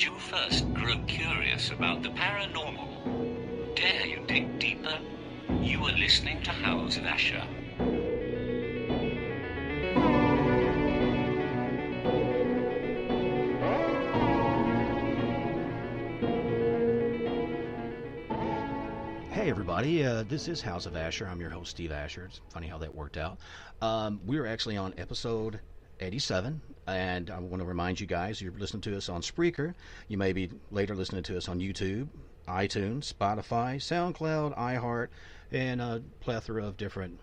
Did you first grow curious about the paranormal? Dare you dig deeper? You are listening to House of Asher. Hey everybody, this is House of Asher. I'm your host, Steve Asher. It's funny how that worked out. We're actually on episode 87, and I want to remind you guys, you're listening to us on Spreaker. You may be later listening to us on YouTube, iTunes, Spotify, SoundCloud, iHeart, and a plethora of different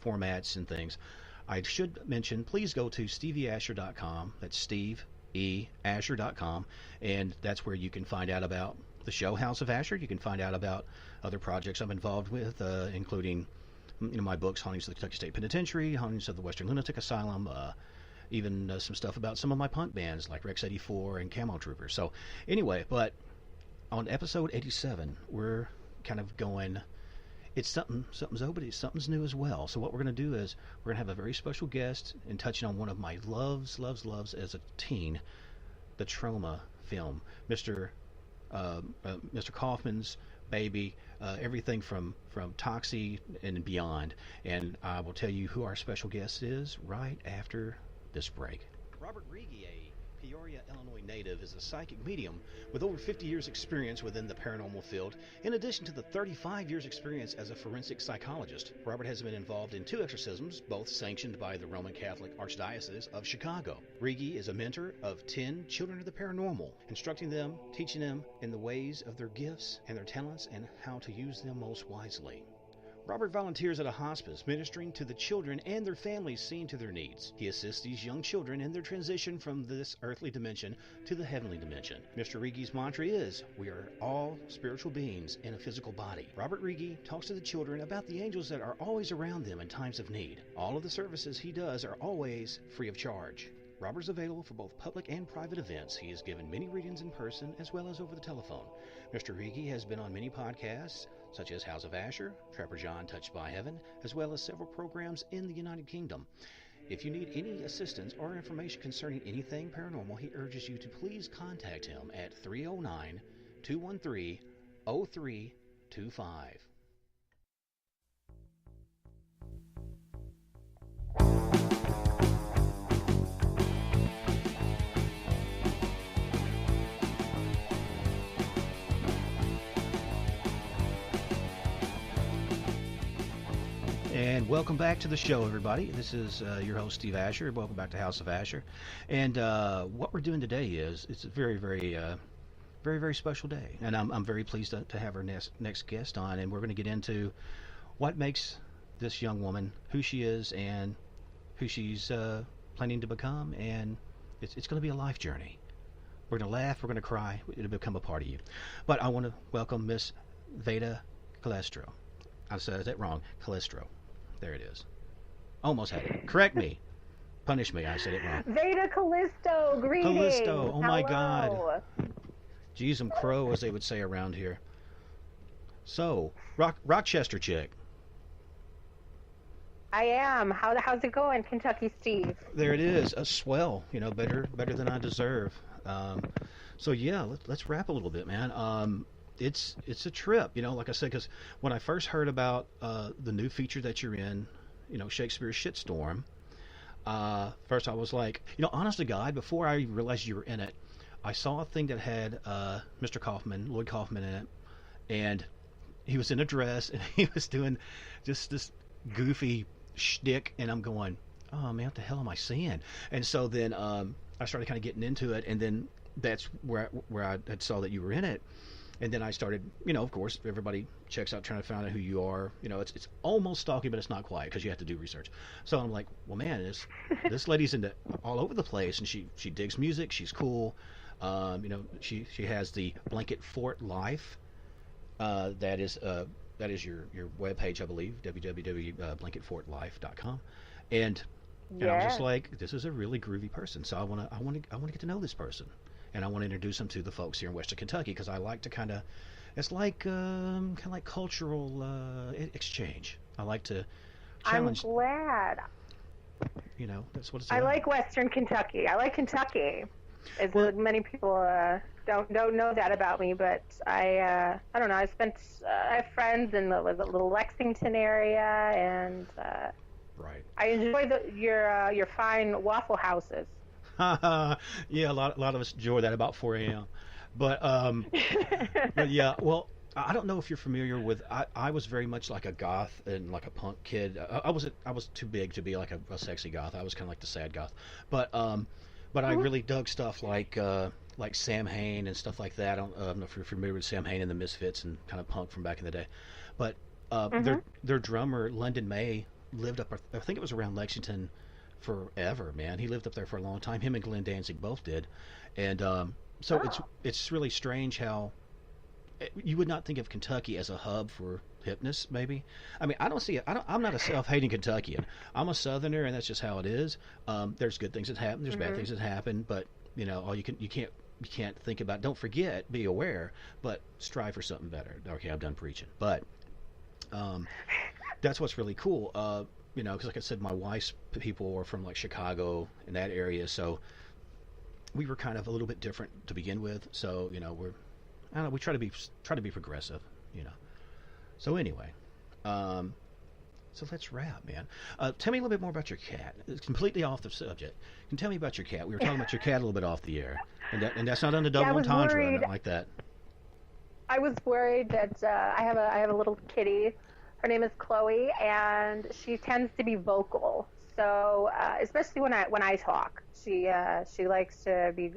formats and things. I should mention, please go to stevieasher.com. That's steveasher.com, and that's where you can find out about the show House of Asher. You can find out about other projects I'm involved with, including my books, Hauntings of the Kentucky State Penitentiary, Hauntings of the Western Lunatic Asylum, even some stuff about some of my punk bands like Rex 84 and Camo Troopers. So anyway, but on episode 87, we're kind of going, it's something's open, it's something's new as well. So what we're going to do is we're going to have a very special guest and touching on one of my loves as a teen, the Troma film, Mr. Kaufman's baby, everything from Toxie and beyond. And I will tell you who our special guest is right after this break. Robert Rigi, a Peoria, Illinois native, is a psychic medium with over 50 years experience within the paranormal field, in addition to the 35 years experience as a forensic psychologist. Robert has been involved in 2 exorcisms, both sanctioned by the Roman Catholic Archdiocese of Chicago. Rigi is a mentor of 10 children of the paranormal, instructing them, teaching them in the ways of their gifts and their talents and how to use them most wisely. Robert volunteers at a hospice, ministering to the children and their families, seeing to their needs. He assists these young children in their transition from this earthly dimension to the heavenly dimension. Mr. Rigi's mantra is, we are all spiritual beings in a physical body. Robert Rigi talks to the children about the angels that are always around them in times of need. All of the services he does are always free of charge. Robert is available for both public and private events. He has given many readings in person as well as over the telephone. Mr. Rigi has been on many podcasts, such as House of Asher, Trapper John Touched by Heaven, as well as several programs in the United Kingdom. If you need any assistance or information concerning anything paranormal, he urges you to please contact him at 309-213-0325. And welcome back to the show, everybody. This is your host, Steve Asher. Welcome back to House of Asher. And what we're doing today is, it's a very, very special day. And I'm very pleased to have our next guest on. And we're going to get into what makes this young woman who she is and who she's planning to become. And it's going to be a life journey. We're going to laugh. We're going to cry. It'll become a part of you. But I want to welcome Miss Vada Callistro. I said that wrong. Callistro. There it is. Almost had it. Correct me. Punish me. I said it wrong. Vada Callisto. Greetings. Callisto. Oh my Hello. God. Jeezum crow, as they would say around here. So, Rochester chick. I am. How's it going, Kentucky Steve? There it is. A swell. Better than I deserve. So yeah, let's rap a little bit, man. It's a trip, like I said, because when I first heard about the new feature that you're in, Shakespeare Shitstorm, first I was like, honest to God, before I realized you were in it, I saw a thing that had Mr. Kaufman, Lloyd Kaufman in it, and he was in a dress, and he was doing just this goofy shtick, and I'm going, oh man, what the hell am I seeing? And so then I started kind of getting into it, and then that's where I had saw that you were in it. And then I started, of course, everybody checks out trying to find out who you are. It's almost stalking, but it's not quite because you have to do research. So I'm like, well, man, this lady's into all over the place, and she digs music. She's cool. She has the Blanket Fort Life. That is your webpage, I believe, www.blanketfortlife.com. And I'm just like, this is a really groovy person. So I want to get to know this person. And I want to introduce them to the folks here in Western Kentucky because I like to it's like kind of like cultural exchange. I like to challenge. I'm glad. That's what it's I about. like Western Kentucky. I like Kentucky. As Well, many people don't know that about me, but I don't know. I have friends in the little Lexington area, and right. I enjoy your fine Waffle Houses. Yeah, a lot of us enjoy that about 4 a.m. But but yeah, well, I don't know if you're familiar with. I was very much like a goth and like a punk kid. I was too big to be like a sexy goth. I was kind of like the sad goth. But but I really dug stuff like Sam Hain and stuff like that. I don't know if you're familiar with Sam Hain and the Misfits and kind of punk from back in the day. But their drummer London May lived up. I think it was around Lexington forever, man. He lived up there for a long time. Him and Glenn Danzig both did, and so it's really strange how you would not think of Kentucky as a hub for hipness. Maybe, I mean, I don't see it. I'm not a self-hating Kentuckian. I'm a Southerner, and that's just how it is. There's good things that happen. There's bad things that happen, but all you can't think about. Don't forget, be aware, but strive for something better. Okay, I'm done preaching, but that's what's really cool. Because like I said, my wife's people are from like Chicago in that area, so we were kind of a little bit different to begin with. So I don't know, we try to be progressive. So anyway, so let's wrap, man. Tell me a little bit more about your cat. It's completely off the subject. Can you tell me about your cat? We were talking about your cat a little bit off the air, and that's not on the double entendre or nothing like that. I was worried that I have a little kitty. Her name is Chloe, and she tends to be vocal. So especially when I talk, she likes to be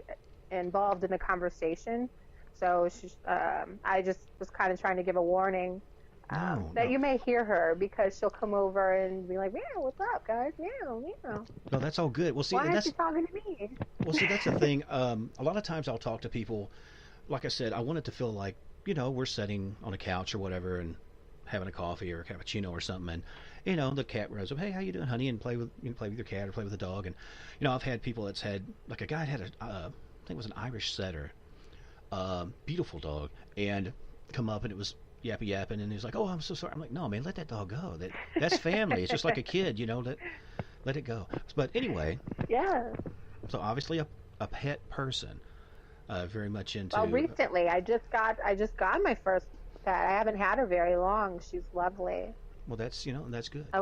involved in the conversation. So I just was kind of trying to give a warning that you may hear her, because she'll come over and be like, "Meow, what's up, guys? Meow, meow." No, that's all good. Well, see, Why is she talking to me? Well, see, that's the thing. A lot of times I'll talk to people. Like I said, I want it to feel like we're sitting on a couch or whatever and having a coffee or a cappuccino or something, and the cat runs up, "Hey, how you doing, honey?" and play with your cat or play with the dog. And I've had people that's had, like, a guy had I think it was an Irish setter, beautiful dog, and come up and it was yapping, and he's like, "Oh, I'm so sorry." I'm like, "No, man, let that dog go. That's family. It's just like a kid, let it go." But anyway, Yeah. so obviously a pet person, very much into. Well, recently I just got my first pet. I haven't had her very long. She's lovely. Well, that's that's good. I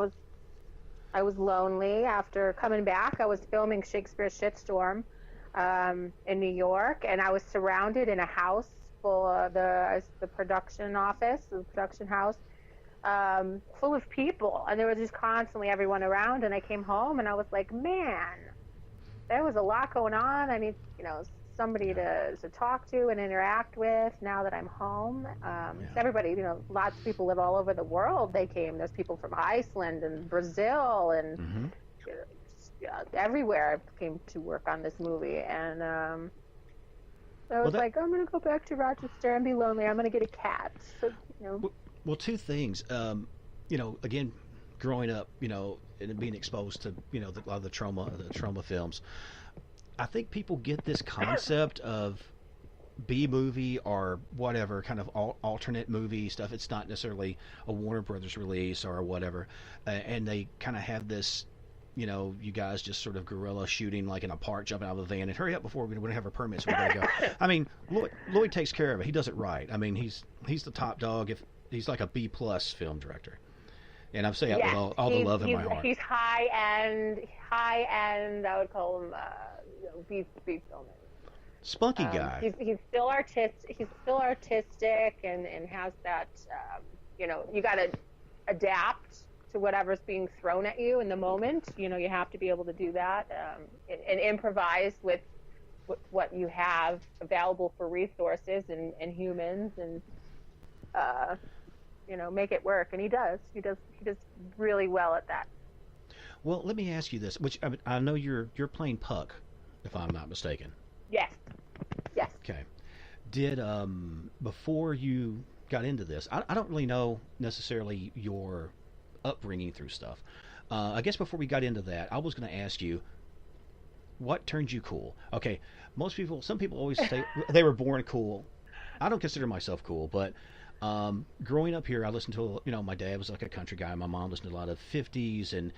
was lonely after coming back. I was filming Shakespeare Shitstorm in New York, and I was surrounded in a house full of the production office, the production house, full of people, and there was just constantly everyone around. And I came home, and I was like, man, there was a lot going on. I need somebody to talk to and interact with now that I'm home. Everybody, lots of people live all over the world. They came. There's people from Iceland and Brazil and everywhere came to work on this movie. And I was like, I'm going to go back to Rochester and be lonely. I'm going to get a cat. So, Well, two things. Again, growing up, and being exposed to, a lot of the trauma films, I think people get this concept of B movie or whatever kind of alternate movie stuff. It's not necessarily a Warner Brothers release or whatever, and they kind of have this, you guys just sort of guerrilla shooting like in a park, jumping out of a van, and hurry up before we don't have our permits. We gotta go. I mean, Lloyd takes care of it. He does it right. I mean, he's the top dog. If he's like a B+ film director, and I'm saying that with all the love in my heart. He's high end. I would call him B filming. Spunky guy. He's still artistic. He's still artistic and has that. You got to adapt to whatever's being thrown at you in the moment. You have to be able to do that and improvise with what you have available for resources and humans and make it work. And he does really well at that. Well, let me ask you this, which I know you're playing Puck, if I'm not mistaken. Yes. Okay. Did before you got into this, I don't really know necessarily your upbringing through stuff. I guess before we got into that, I was going to ask you, what turned you cool? Okay, some people always say they were born cool. I don't consider myself cool, but growing up here, I listened to, my dad was like a country guy. My mom listened to a lot of 50s and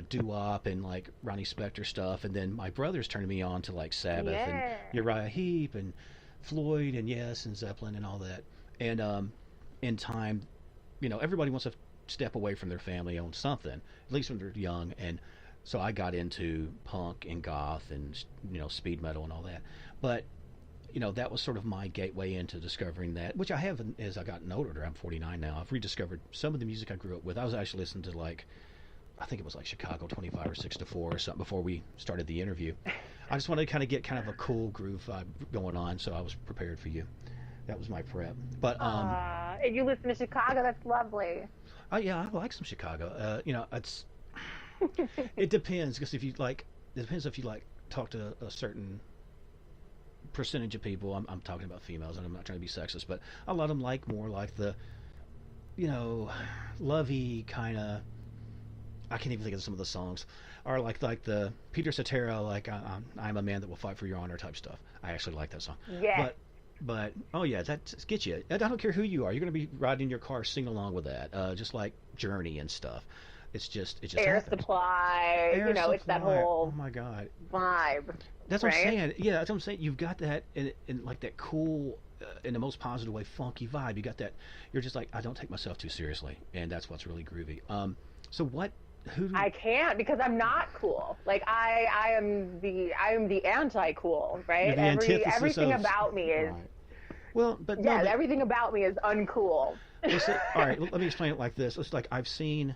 doo-wop and like Ronnie Spector stuff. And then my brothers turned me on to like Sabbath and Uriah Heep and Floyd and Yes and Zeppelin and all that. And in time, everybody wants to step away from their family, own something, at least when they're young. And so I got into punk and goth and, speed metal and all that. But that was sort of my gateway into discovering that, which I have as I gotten older. I'm 49 now. I've rediscovered some of the music I grew up with. I was actually listening to I think it was like Chicago 25 or 6 to 4 or something before we started the interview. I just wanted to get kind of a cool groove vibe going on, so I was prepared for you. That was my prep. But and you listen to Chicago. That's lovely. Yeah, I like some Chicago. It's it depends, because it depends if you talk to a certain percentage of people. I'm talking about females, and I'm not trying to be sexist, but a lot of them like more like the lovey kind of, I can't even think of some of the songs, or like the Peter Cetera, like I'm a man that will fight for your honor type stuff. I actually like that song. Yeah. But oh yeah, that gets you. I don't care who you are. You're going to be riding in your car singing along with that, just like Journey and stuff. It just Air happens. Supply. It's that whole oh my god vibe. That's what I'm saying. Yeah, that's what I'm saying. You've got that in like that cool, in the most positive way, funky vibe. You got that. You're just like, I don't take myself too seriously, and that's what's really groovy. So what? I can't, because I'm not cool. Like I am the anti-cool, right? Everything about me is. Right. Well, but everything about me is uncool. All right, let me explain it like this. It's like I've seen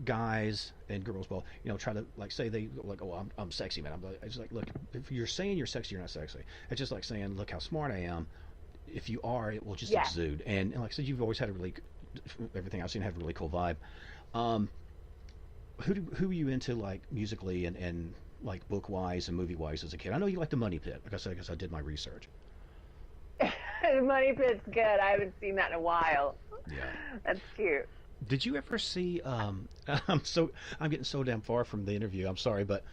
guys and girls both, try to say they like, oh, I'm sexy, man. It's like, look, if you're saying you're sexy, you're not sexy. It's just like saying, look how smart I am. If you are, it will just exude. And like I said, you've always had everything I've seen had a really cool vibe. Who are you into, like musically and like book wise and movie wise as a kid? I know you like The Money Pit. Like I said, I did my research. The Money Pit's good. I haven't seen that in a while. Yeah, that's cute. Did you ever see? I'm getting so damn far from the interview. I'm sorry, but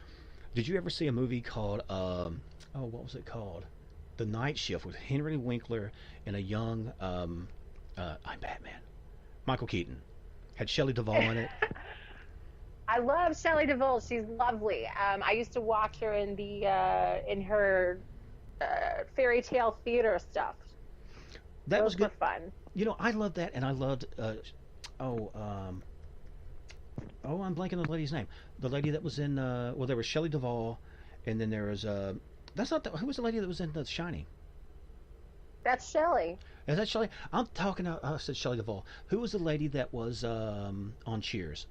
did you ever see a movie called? What was it called? The Night Shift, with Henry Winkler and a young I'm Batman, Michael Keaton. Had Shelley Duvall in it. I love Shelley Duvall. She's lovely. I used to watch her in her fairy tale theater stuff. Those were fun. I loved that, and I loved. I'm blanking on the lady's name. The lady that was in. There was Shelley Duvall, and then there was. Who was the lady that was in The Shining? That's Shelley. Is that Shelley? I'm talking. I said Shelley Duvall. Who was the lady that was on Cheers?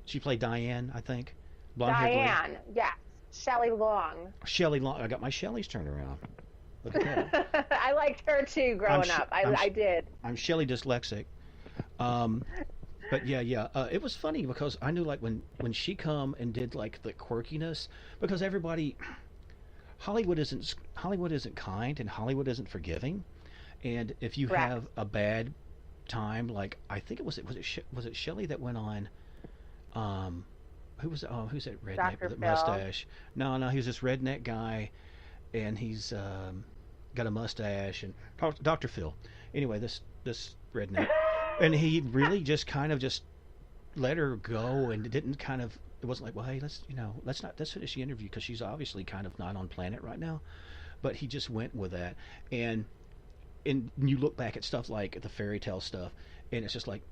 She played Diane, I think. Diane, yes. Shelley Long. Shelley Long. I got my Shelleys turned around. Look at that. I liked her too growing up. I did. I'm Shelley dyslexic. But yeah. It was funny because I knew, like, when she come and did like the quirkiness, because everybody, Hollywood isn't kind, and Hollywood isn't forgiving. And if you have a bad time, like, I think was it Shelley that went on. Who's that redneck with a mustache? No, he was this redneck guy, and he's got a mustache, and Dr. Phil. Anyway, this redneck, and he really just kind of just let her go, and didn't kind of. It wasn't like, well, hey, let's finish the interview, because she's obviously kind of not on planet right now. But he just went with that, and you look back at stuff like the fairy tale stuff, and it's just like,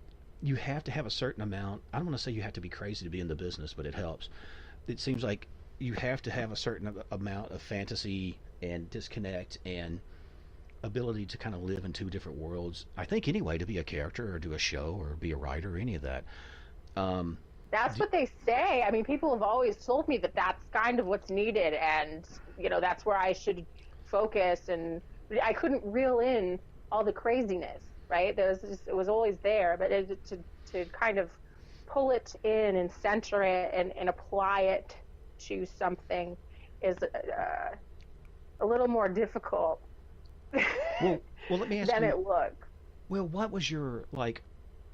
you have to have a certain amount. I don't want to say you have to be crazy to be in the business, but it helps. It seems like you have to have a certain amount of fantasy and disconnect and ability to kind of live in two different worlds, I think, anyway, to be a character or do a show or be a writer or any of that. That's what they say. I mean, people have always told me that that's kind of what's needed, and that's where I should focus, and I couldn't reel in all the craziness. Right? It was always there, but to kind of pull it in and center it and apply it to something is a little more difficult well, let me ask than you, it looked. Well, what was your, like,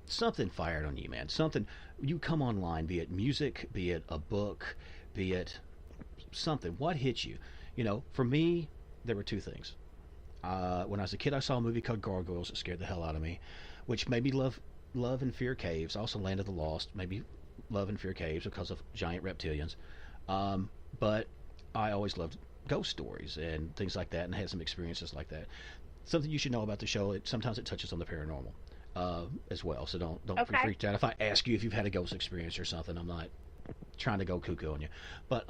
something fired on you, man? Something, you come online, be it music, be it a book, be it something. What hit you? For me, there were two things. When I was a kid, I saw a movie called Gargoyles that scared the hell out of me, which made me love and fear caves. Also, Land of the Lost made me love and fear caves because of giant reptilians. But I always loved ghost stories and things like that, and had some experiences like that. Something you should know about the show: sometimes it touches on the paranormal as well. So don't Okay. freak out if I ask you if you've had a ghost experience or something. I'm not trying to go cuckoo on you, but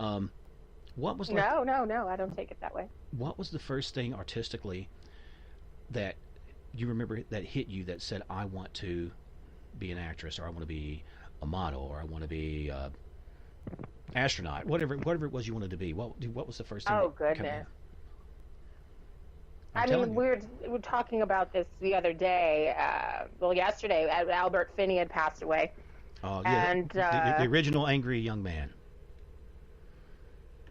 what was like, No, I don't take it that way. what was the first thing artistically that you remember that hit you that said, I want to be an actress, or I want to be a model, or I want to be astronaut, whatever it was you wanted to be? What was the first thing? Oh, that come goodness. in? I'm I telling mean, you. we were talking about this the other day. Yesterday, Albert Finney had passed away. Oh yeah, And the original angry young man.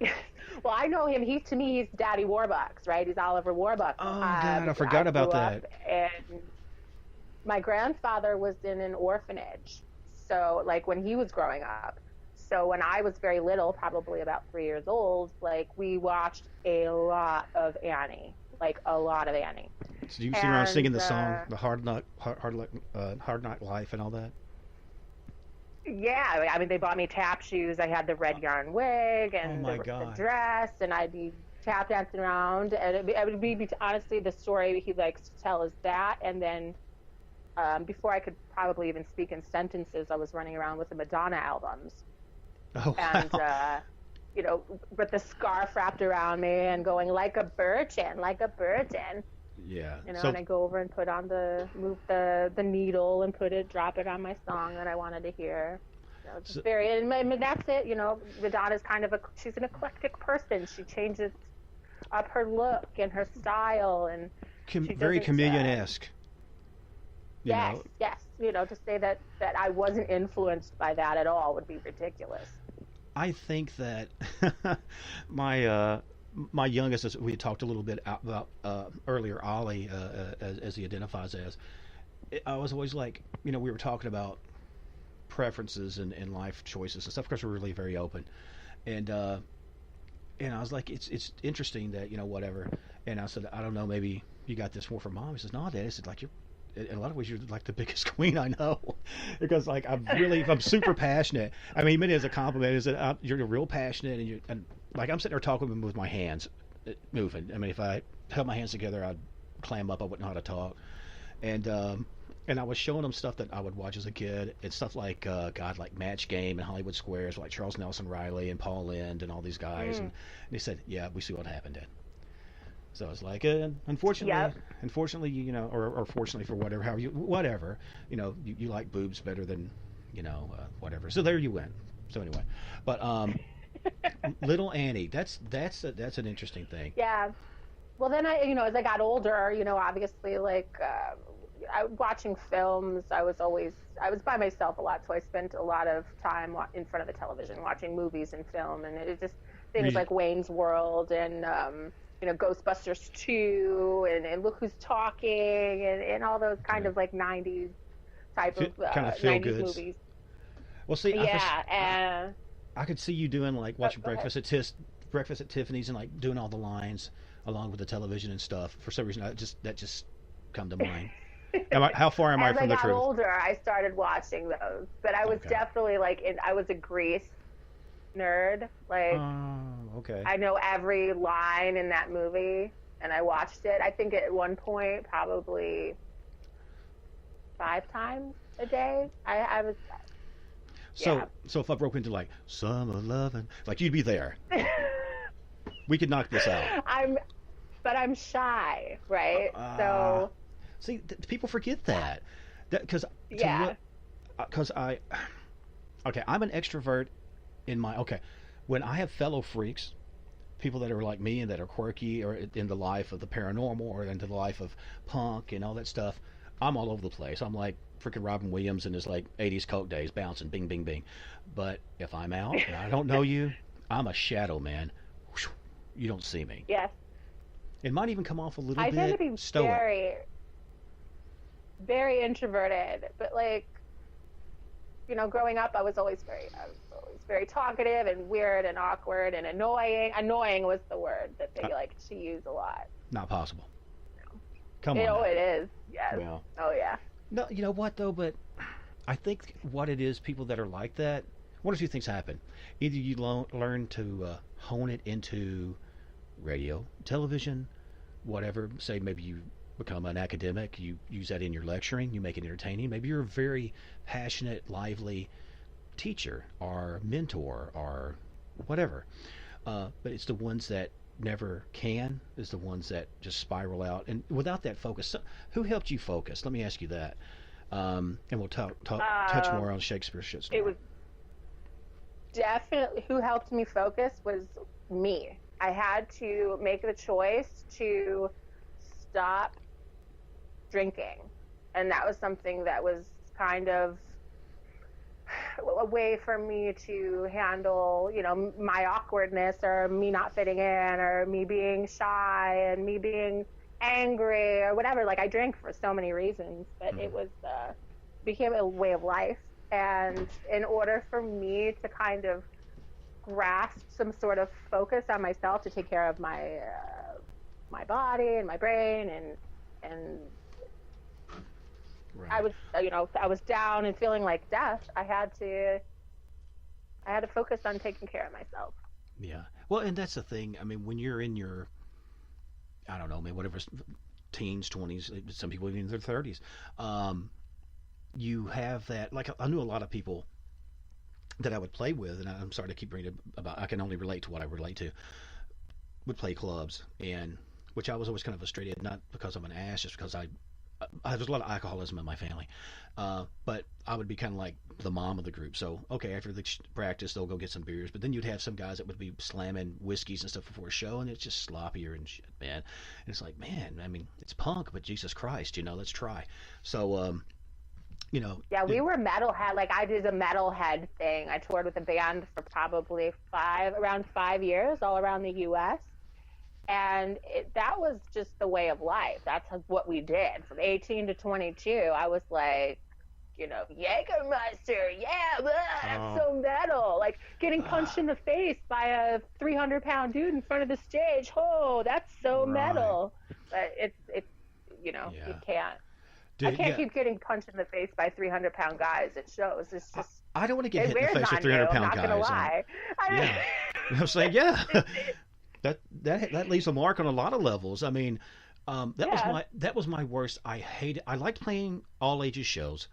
well, I know him. To me, he's Daddy Warbucks, right? He's Oliver Warbucks. Oh God, I forgot about grew that. up, and my grandfather was in an orphanage, so like when he was growing up. So when I was very little, probably about 3 years old, like we watched a lot of Annie, like a lot of Annie. So you sit around singing the And, song, the Hard Knock Life, and all that. Yeah, I mean, they bought me tap shoes. I had the red yarn wig and Oh my the God. dress, and I'd be tap dancing around. And it would be honestly the story he likes to tell is that. And then before I could probably even speak in sentences, I was running around with the Madonna albums, Oh and wow. with the scarf wrapped around me and going like a virgin, like a virgin. Yeah. And I go over and move the needle and drop it on my song that I wanted to hear. Just and that's it. Madonna's she's an eclectic person. She changes up her look and her style, and very doesn't, chameleon-esque. Yes. To say that I wasn't influenced by that at all would be ridiculous. I think that my youngest, as we talked a little bit about earlier, Ollie, as he identifies as, I was always like, we were talking about preferences and life choices and stuff, because we're really very open, and I was like, it's interesting that whatever, and I said, I don't know, maybe you got this more from Mom. He says, no, Dad. I said, like, you're in a lot of ways you're like the biggest queen I know, because like I'm super passionate. I mean, he meant it as a compliment. Is that you're real passionate, and like I'm sitting there talking with my hands moving. I mean, if I held my hands together, I'd clam up. I wouldn't know how to talk. And I was showing him stuff that I would watch as a kid, and stuff like like Match Game and Hollywood Squares, like Charles Nelson Riley and Paul Lynde and all these guys. And he said, yeah, we see what happened then. So I was like, unfortunately, or fortunately for whatever, you like boobs better than, whatever. So there you went. So anyway, but Little Annie, that's an interesting thing. Yeah. Well, then as I got older, obviously, like watching films, I was by myself a lot, so I spent a lot of time in front of the television watching movies and film, and it just things like Wayne's World and Ghostbusters 2 and Look Who's Talking and all those kind of like 90s type of kind of feel 90s goods. movies. Well, see, Yeah, I could see you doing like watching Breakfast at Tiffany's and like doing all the lines along with the television and stuff. For some reason, that just come to mind. How far am I from the truth? As I got older, I started watching those, but I was definitely I was a Grease nerd. Like, okay. I know every line in that movie, and I watched it. I think at one point probably 5 times a day. I was. So if I broke into like Summer Lovin', like you'd be there. We could knock this out. But I'm shy, right? So. See, people forget that. Because I'm an extrovert when I have fellow freaks, people that are like me and that are quirky or in the life of the paranormal or into the life of punk and all that stuff, I'm all over the place. I'm like freaking Robin Williams in his like 80s Coke days, bouncing, bing, bing, bing. But if I'm out and I don't know you, I'm a shadow, man. You don't see me. Yes. It might even come off a little bit I tend to be stoic. very, very introverted, but like, growing up, I was always very He's very talkative and weird and awkward and annoying. Annoying was the word that they like to use a lot. Not possible. No. Come on. Oh, it is. Yes. Well, oh, yeah. no, you know what, though? But I think what it is, people that are like that, one or two things happen. Either you learn to hone it into radio, television, whatever. Say maybe you become an academic, you use that in your lecturing, you make it entertaining. Maybe you're a very passionate, lively teacher or mentor or whatever. But it's the ones that never can, is the ones that just spiral out. And without that focus, who helped you focus? Let me ask you that. And we'll touch more on Shakespeare Shitstorm. It was definitely, who helped me focus was me. I had to make the choice to stop drinking. And that was something that was kind of a way for me to handle, my awkwardness or me not fitting in or me being shy and me being angry or whatever. Like, I drank for so many reasons, but it was became a way of life. And in order for me to kind of grasp some sort of focus on myself to take care of my my body and my brain and Right. I was down and feeling like death. I had to focus on taking care of myself. Yeah. Well, and that's the thing. I mean, when you're in your, I don't know, maybe whatever, teens, 20s, some people even in their 30s, you have that. Like, I knew a lot of people that I would play with, and I'm sorry to keep bringing it about. I can only relate to what I relate to. Would play clubs, and which I was always kind of frustrated, not because I'm an ass, just because there's a lot of alcoholism in my family, but I would be kind of like the mom of the group. So, okay, after the practice, they'll go get some beers, but then you'd have some guys that would be slamming whiskeys and stuff before a show, and it's just sloppier and shit, man. And it's like, man, I mean, it's punk, but Jesus Christ, let's try. So, Yeah, we were metalhead. Like, I did a metalhead thing. I toured with a band for probably around 5 years, all around the U.S., and that was just the way of life. That's what we did. From 18 to 22, I was like, Jägermeister, yeah, blah, that's so metal. Like, getting punched in the face by a 300-pound dude in front of the stage. Oh, that's so metal. But you can't. I can't keep getting punched in the face by 300-pound guys. It shows. It's just. I don't want to get hit in the face with 300-pound guys. I'm not gonna lie. Yeah. I'm saying, yeah. That leaves a mark on a lot of levels. I mean, that was my worst. I liked playing all ages shows.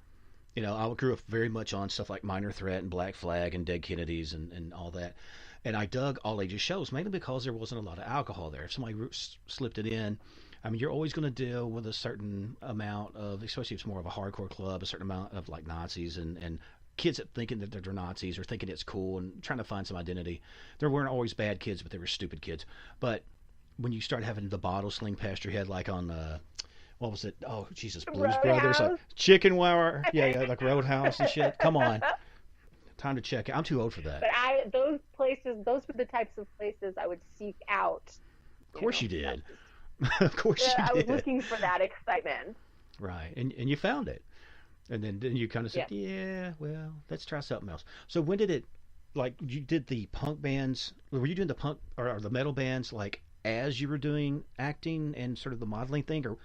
I grew up very much on stuff like Minor Threat and Black Flag and Dead Kennedys and all that. And I dug all ages shows mainly because there wasn't a lot of alcohol there. If somebody slipped it in, I mean, you're always going to deal with a certain amount of, especially if it's more of a hardcore club, a certain amount of like Nazis and kids that thinking that they're Nazis or thinking it's cool and trying to find some identity. There weren't always bad kids, but they were stupid kids. But when you start having the bottle sling past your head, like on what was it? Oh, Jesus, Blues Brothers, like Chicken Wire, yeah, like Roadhouse and shit. Come on, time to check it. I'm too old for that. But those were the types of places I would seek out. Of course you did. Of course you did. I was looking for that excitement. Right, and you found it. And then you kind of said, yeah, well, let's try something else. So when did it, like, you did the punk bands, were you doing the punk or the metal bands, like, as you were doing acting and sort of the modeling thing? Or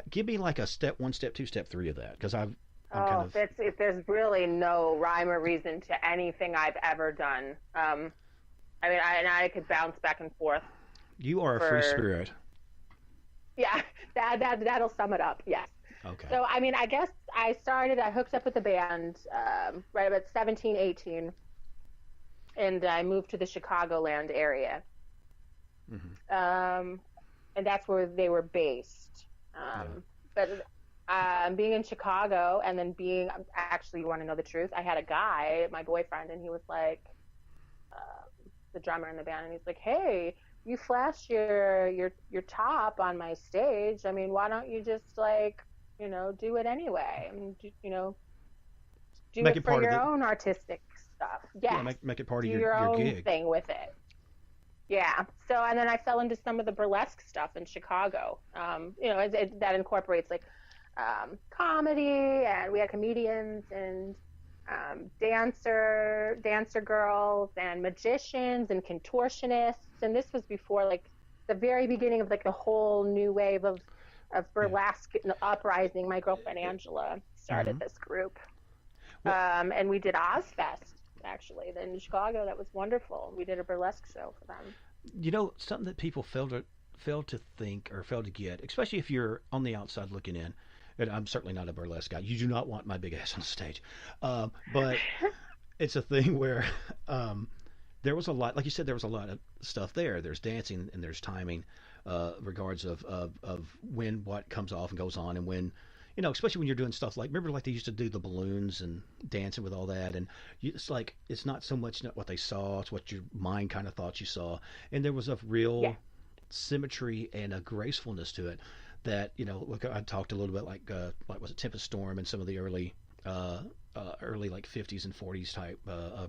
give me, like, a step 1, step 2, step 3 of that, because I'm kind of... there's really no rhyme or reason to anything I've ever done. I mean, I could bounce back and forth. You are a free spirit. Yeah, that'll sum it up, yes. Okay. So, I mean, I guess I hooked up with the band right about 17, 18, and I moved to the Chicagoland area. Mm-hmm. And that's where they were based. But being in Chicago and then actually, you want to know the truth? I had a guy, my boyfriend, and he was like, the drummer in the band, and he's like, hey, you flashed your top on my stage. I mean, why don't you just, like, do it anyway. I mean, do it for your own artistic stuff. Yes. Yeah, make it part of your own gig. Thing with it. Yeah. So, and then I fell into some of the burlesque stuff in Chicago. That incorporates like comedy, and we had comedians, and dancer girls and magicians and contortionists. And this was before like the very beginning of like the whole new wave of burlesque uprising. My girlfriend Angela started this group. And we did Ozfest actually then in Chicago. That was wonderful. We did a burlesque show for them. You know, something that people fail to think or fail to get, especially if you're on the outside looking in. And I'm certainly not a burlesque guy. You do not want my big ass on stage. But it's a thing where there was a lot, like you said, there was a lot of stuff there. There's dancing and there's timing, regards of when what comes off and goes on, and when, you know, especially when you're doing stuff like, remember like they used to do the balloons and dancing with all that, and it's like it's not so much what they saw, it's what your mind kind of thought you saw, and there was a real symmetry and a gracefulness to it. That, you know, look, I talked a little bit like was it Tempest Storm and some of the early like 50s and 40s type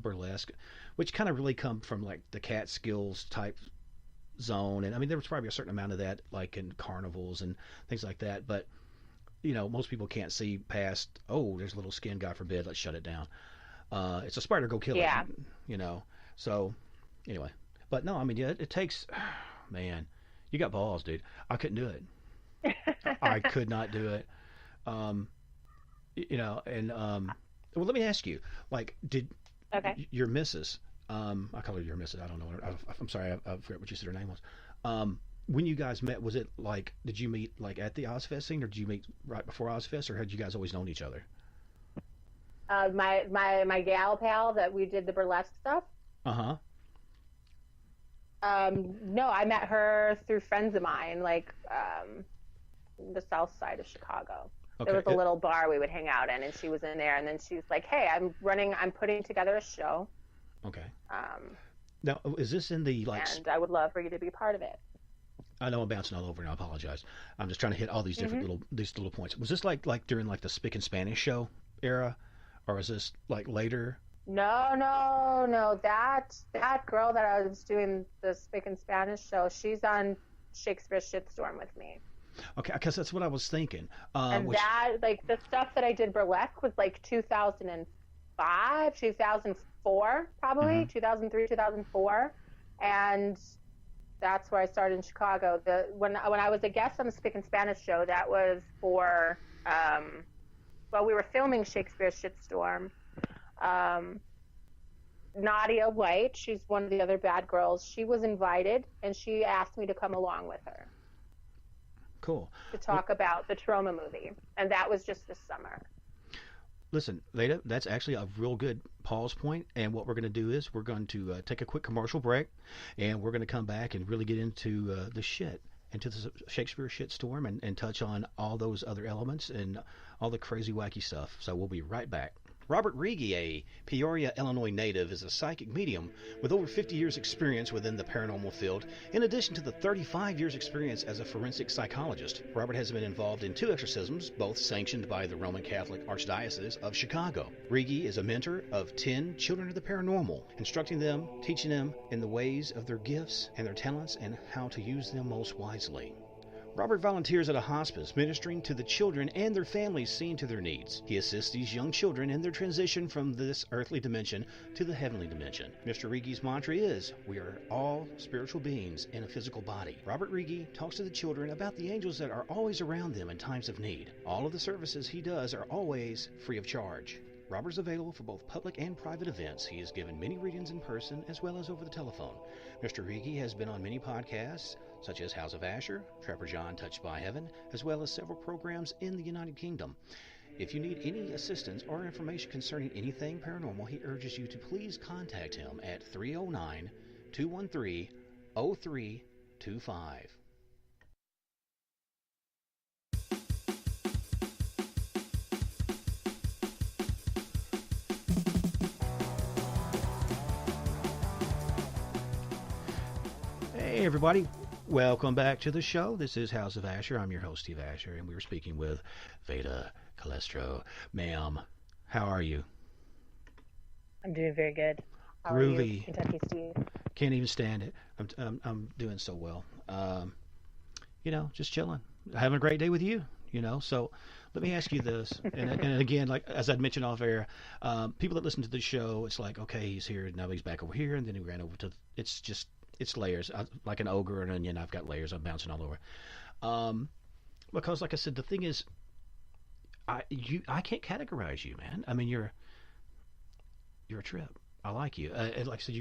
burlesque, which kind of really come from like the Catskills type zone. And I mean, there was probably a certain amount of that like in carnivals and things like that. But, you know, most people can't see past, oh, there's a little skin, God forbid, let's shut it down. It's a spider, go kill it, you know. So anyway, but no, I mean, yeah, it takes, man, you got balls, dude. I couldn't do it. I could not do it. You know, and well, let me ask you, like, did your missus, I call her your missus, I don't know, I'm sorry, I forget what you said her name was. When you guys met, was it like, did you meet like at the Ozfest scene, or did you meet right before Ozfest, or had you guys always known each other? My gal pal that we did the burlesque stuff. No, I met her through friends of mine, like the south side of Chicago. Okay. There was a little bar we would hang out in, and she was in there, and then she was like, hey, I'm putting together a show. Okay. Now, is this in the like? And I would love for you to be part of it. I know I'm bouncing all over, and I apologize. I'm just trying to hit all these different little points. Was this like during like the Spick and Spanish show era, or was this like later? No. That girl that I was doing the Spick and Spanish show, she's on Shakespeare Shitstorm with me. Okay, because that's what I was thinking. And that, like, the stuff that I did burlesque was like 2005, 2004, probably 2003, 2004, and that's where I started in Chicago. When I was a guest on the Spick and Spanish show, that was for we were filming Shakespeare Shitstorm. Nadia White, she's one of the other bad girls, she was invited, and she asked me to come along with her. Cool. To talk about the Troma movie, and that was just this summer. Listen, Vada, that's actually a real good pause point, and what we're going to do is we're going to take a quick commercial break, and we're going to come back and really get into the Shakespeare Shitstorm, and touch on all those other elements and all the crazy, wacky stuff. So we'll be right back. Robert Rigi, a Peoria, Illinois native, is a psychic medium with over 50 years' experience within the paranormal field, in addition to the 35 years' experience as a forensic psychologist. Robert has been involved in 2 exorcisms, both sanctioned by the Roman Catholic Archdiocese of Chicago. Rigi is a mentor of 10 children of the paranormal, instructing them, teaching them in the ways of their gifts and their talents and how to use them most wisely. Robert volunteers at a hospice, ministering to the children and their families, seeing to their needs. He assists these young children in their transition from this earthly dimension to the heavenly dimension. Mr. Rigi's mantra is, we are all spiritual beings in a physical body. Robert Rigi talks to the children about the angels that are always around them in times of need. All of the services he does are always free of charge. Robert's available for both public and private events. He has given many readings in person as well as over the telephone. Mr. Rigi has been on many podcasts, such as House of Asher, Trapper John Touched by Heaven, as well as several programs in the United Kingdom. If you need any assistance or information concerning anything paranormal, he urges you to please contact him at 309-213-0325. Hey everybody, welcome back to the show. This is House of Asher. I'm your host, Steve Asher, and we were speaking with Vada Callistro. Ma'am, how are you? I'm doing very good. How Groovy. Are you, Kentucky Steve? Can't even stand it. I'm doing so well. You know, just chilling. Having a great day with you. So let me ask you this, and again, like as I'd mentioned off air, people that listen to the show, it's like, okay, he's here, now he's back over here, and then he ran over to. It's layers, like an ogre or an onion. I've got layers. I'm bouncing all over. Because, like I said, the thing is, I can't categorize you, man. I mean, you're a trip. I like you. And like I said,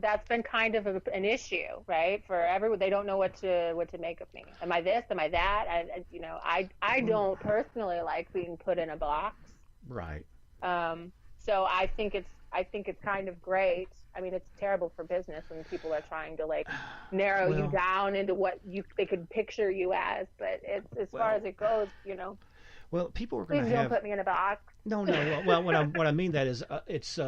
that's been kind of an issue, right? For everyone, they don't know what to make of me. Am I this? Am I that? I don't personally like being put in a box. Right. So I think it's kind of great. I mean, it's terrible for business when people are trying to like narrow you down into what they could picture you as. But it's as far as it goes, Well, people are going to please don't put me in a box. No. Well, what I mean that is, it's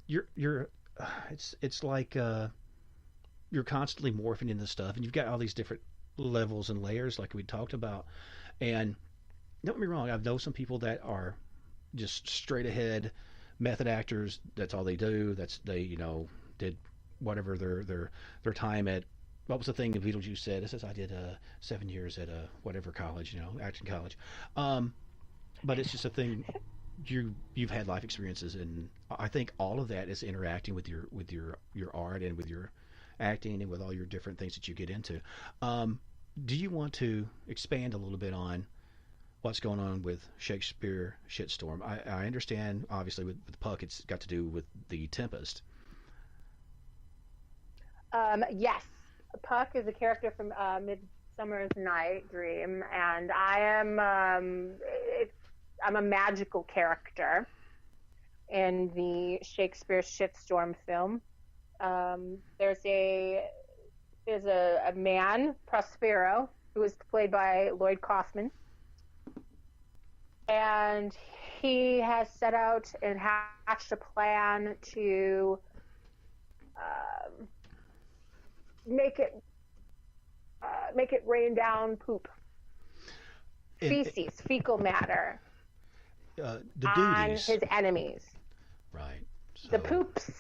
it's like you're constantly morphing into stuff, and you've got all these different levels and layers, like we talked about. And don't get me wrong, I've known some people that are just straight ahead method actors. That's all they do. They did whatever their time at. What was the thing that Beetlejuice said? It says, I did 7 years at whatever college, action college. But it's just a thing. You've had life experiences, and I think all of that is interacting with your art and with your acting and with all your different things that you get into. Do you want to expand a little bit on what's going on with Shakespeare Shitstorm? I understand, obviously, with Puck, it's got to do with the Tempest. Yes. Puck is a character from Midsummer's Night Dream, and I'm a magical character in the Shakespeare Shitstorm film. There's a man, Prospero, who is played by Lloyd Kaufman, and he has set out and hatched a plan to make it rain down poop, feces, fecal matter, on his enemies. Right. So, the poops.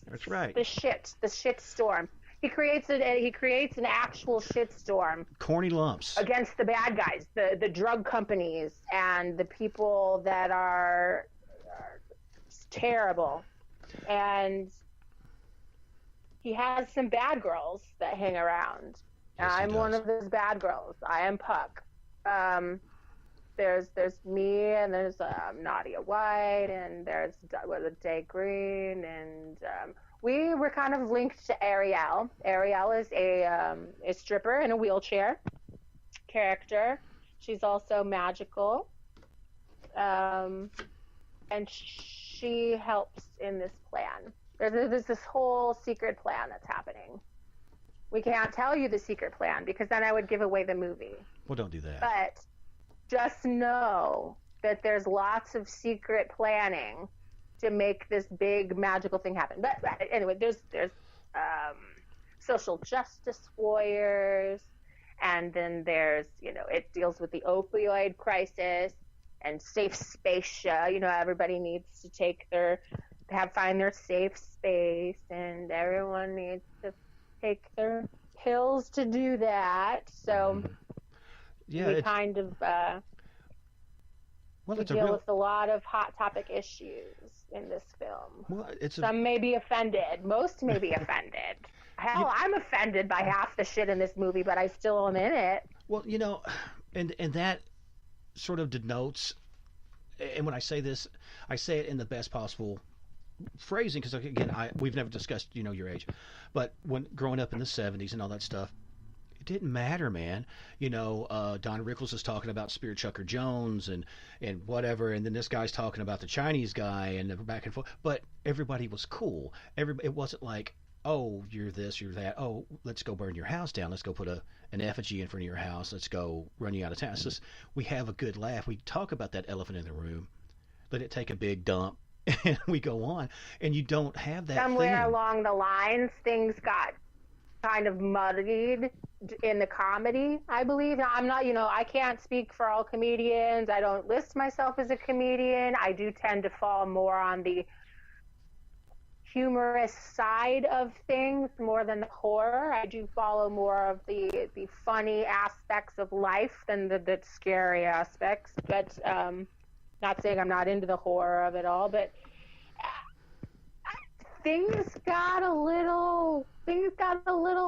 That's right. The shit storm. He creates an actual shit storm. Corny lumps against the bad guys, the drug companies, and the people that are terrible. And he has some bad girls that hang around. Yes, I'm one of those bad girls. I am Puck. There's me, and there's Nadia White, and there's Day Green, and we were kind of linked to Ariel. Ariel is a stripper in a wheelchair character. She's also magical, and she helps in this plan. There's this whole secret plan that's happening. We can't tell you the secret plan because then I would give away the movie. Well, don't do that. But just know that there's lots of secret planning to make this big magical thing happen. But anyway, there's social justice warriors, and then there's, it deals with the opioid crisis and safe spacia. Everybody needs to find their safe space, and everyone needs to take their pills to do that. So we kind of deal with a lot of hot topic issues in this film. Well, some may be offended. Most may be offended. Hell, I'm offended by half the shit in this movie, but I still am in it. Well, and that sort of denotes, and when I say this, I say it in the best possible phrasing, because again, we've never discussed your age, but when growing up in the 70s and all that stuff, it didn't matter, man. Don Rickles is talking about Spear Chucker Jones and whatever, and then this guy's talking about the Chinese guy, and back and forth, but everybody was cool. It wasn't like, oh, you're this, you're that, oh, let's go burn your house down, let's go put an effigy in front of your house, let's go run you out of town. It's just, we have a good laugh, we talk about that elephant in the room, let it take a big dump, and we go on, and you don't have that somewhere thing. Along the lines, things got kind of muddied in the comedy, I believe. Now, I'm not, I can't speak for all comedians. I don't list myself as a comedian. I do tend to fall more on the humorous side of things more than the horror. I do follow more of the funny aspects of life than the scary aspects. But not saying I'm not into the horror of it all, but things got a little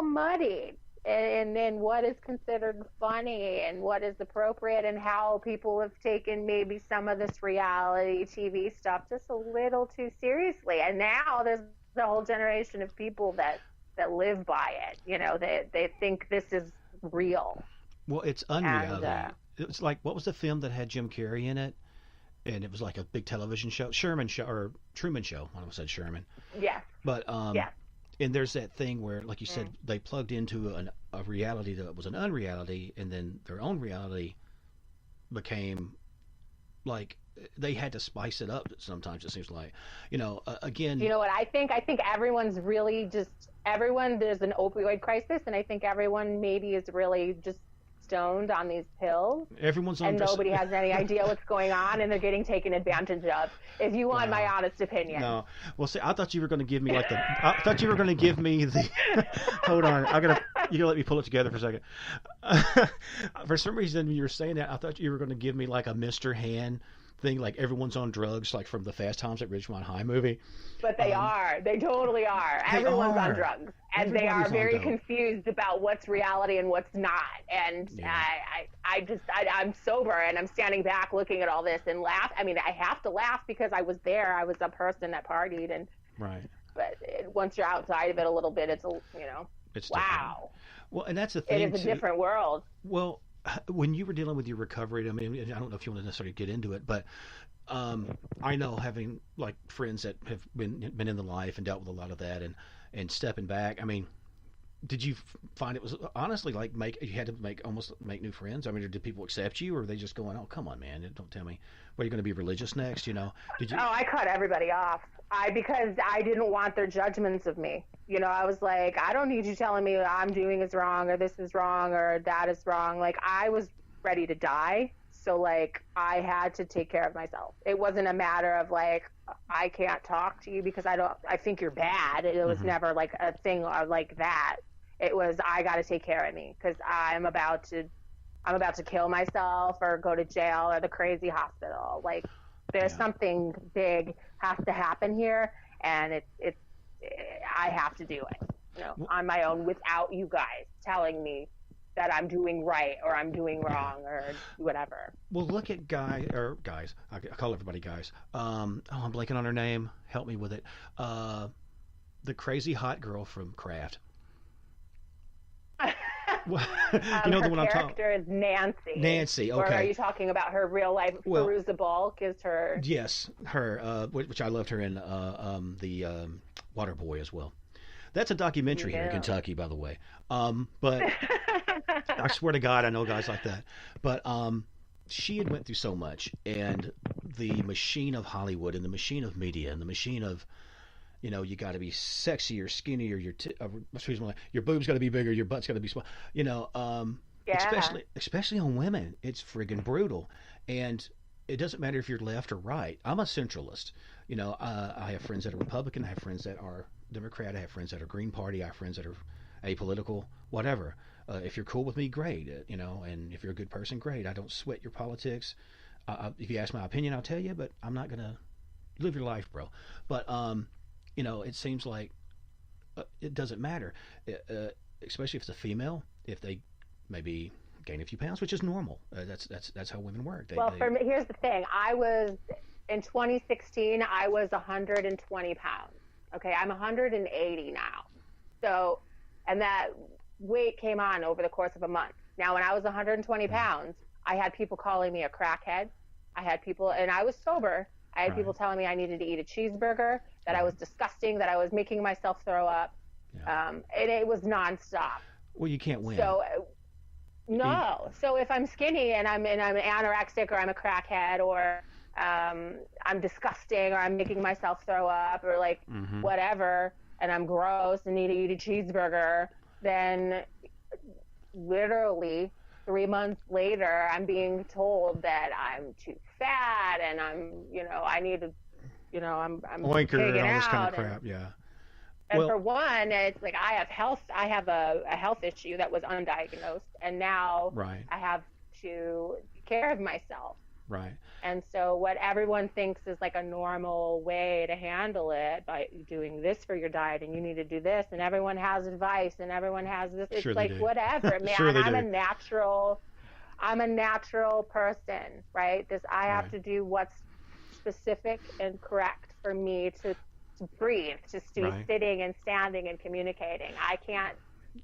muddy. And then what is considered funny and what is appropriate, and how people have taken maybe some of this reality TV stuff just a little too seriously. And now there's a whole generation of people that live by it. You know, they think this is real. Well, it's unreality. It's like, what was the film that had Jim Carrey in it? And it was like a big television show, Truman Show. I almost said Sherman. Yeah. But and there's that thing where, like you said, they plugged into a reality that was an unreality, and then their own reality became like they had to spice it up. Sometimes it seems like, again. You know what I think? I think everyone's really just there's an opioid crisis, and I think everyone maybe is really just stoned on these pills. Everyone's on, and nobody has any idea what's going on, and they're getting taken advantage of. If you want my honest opinion. No. Well, see, I thought you were going to give me I thought you were going to give me the. Hold on, you gotta let me pull it together for a second. For some reason, when you were saying that, I thought you were going to give me like a Mr. Han thing, like everyone's on drugs, like from the Fast Times at Ridgemont High movie. But they are. They totally are. Everyone's on drugs. And they are very confused about what's reality and what's not. And I'm sober, and I'm standing back looking at all this and laugh. I mean, I have to laugh because I was there. I was a person that partied. And right. But once you're outside of it a little bit, it's it's wow. Different. Well, and that's the thing. It is a different world. Well, when you were dealing with your recovery, I mean, I don't know if you want to necessarily get into it, but I know, having like friends that have been in the life and dealt with a lot of that, and stepping back. I mean, did you find it was honestly like you had to almost make new friends? I mean, or did people accept you, or were they just going, "Oh, come on, man, don't tell me, what, are you going to be religious next?" Did you? Oh, I cut everybody off. Because I didn't want their judgments of me. I was like, I don't need you telling me what I'm doing is wrong, or this is wrong, or that is wrong. Like, I was ready to die. So, like, I had to take care of myself. It wasn't a matter of, like, I can't talk to you because I think you're bad. It was never, like, a thing like that. It was, I got to take care of me because I'm about to kill myself or go to jail or the crazy hospital. Like, there's something big has to happen here, and I have to do it, on my own without you guys telling me that I'm doing right or I'm doing wrong or whatever. Well, look at guys. I call everybody guys. I'm blanking on her name. Help me with it. The crazy hot girl from Kraft. You know the one I'm talking. Her character is Nancy. Nancy, okay. Or are you talking about her real life? Perusa Bulk is her. Yes, her. Which I loved her in the Waterboy as well. That's a documentary here in Kentucky, by the way. But I swear to God, I know guys like that. But she had went through so much, and the machine of Hollywood, and the machine of media, and the machine of, you got to be sexy or skinny, or your boobs got to be bigger, your butt's got to be small. Especially on women, it's friggin' brutal. And it doesn't matter if you're left or right. I'm a centralist. I have friends that are Republican. I have friends that are Democrat. I have friends that are Green Party. I have friends that are apolitical. Whatever. If you're cool with me, great. And if you're a good person, great. I don't sweat your politics. If you ask my opinion, I'll tell you. But I'm not gonna live your life, bro. But it seems like it doesn't matter, especially if it's a female. If they maybe gain a few pounds, which is normal. That's how women work. For me, here's the thing. In 2016, I was 120 pounds. Okay, I'm 180 now. So, and that weight came on over the course of a month. Now, when I was 120 pounds, I had people calling me a crackhead. And I was sober. I had people telling me I needed to eat a cheeseburger, that I was disgusting, that I was making myself throw up. And it was nonstop. Well, you can't win. So, no. So if I'm skinny and I'm anorexic, or I'm a crackhead, or I'm disgusting, or I'm making myself throw up, or like whatever, and I'm gross and need to eat a cheeseburger, then literally 3 months later, I'm being told that I'm too fat, and I need to I'm Oinker pigging and all this kind out of crap. Yeah. and Well, for one, it's like I have a health issue that was undiagnosed, and now right. I have to take care of myself. Right. And so what everyone thinks is like a normal way to handle it, by doing this for your diet, and you need to do this, and everyone has advice and everyone has this. It's Sure they like, do. whatever, man. Sure they I'm do. I'm a natural person, right? I have Right. to do what's specific and correct for me to breathe, just to be Right. sitting and standing and communicating. I can't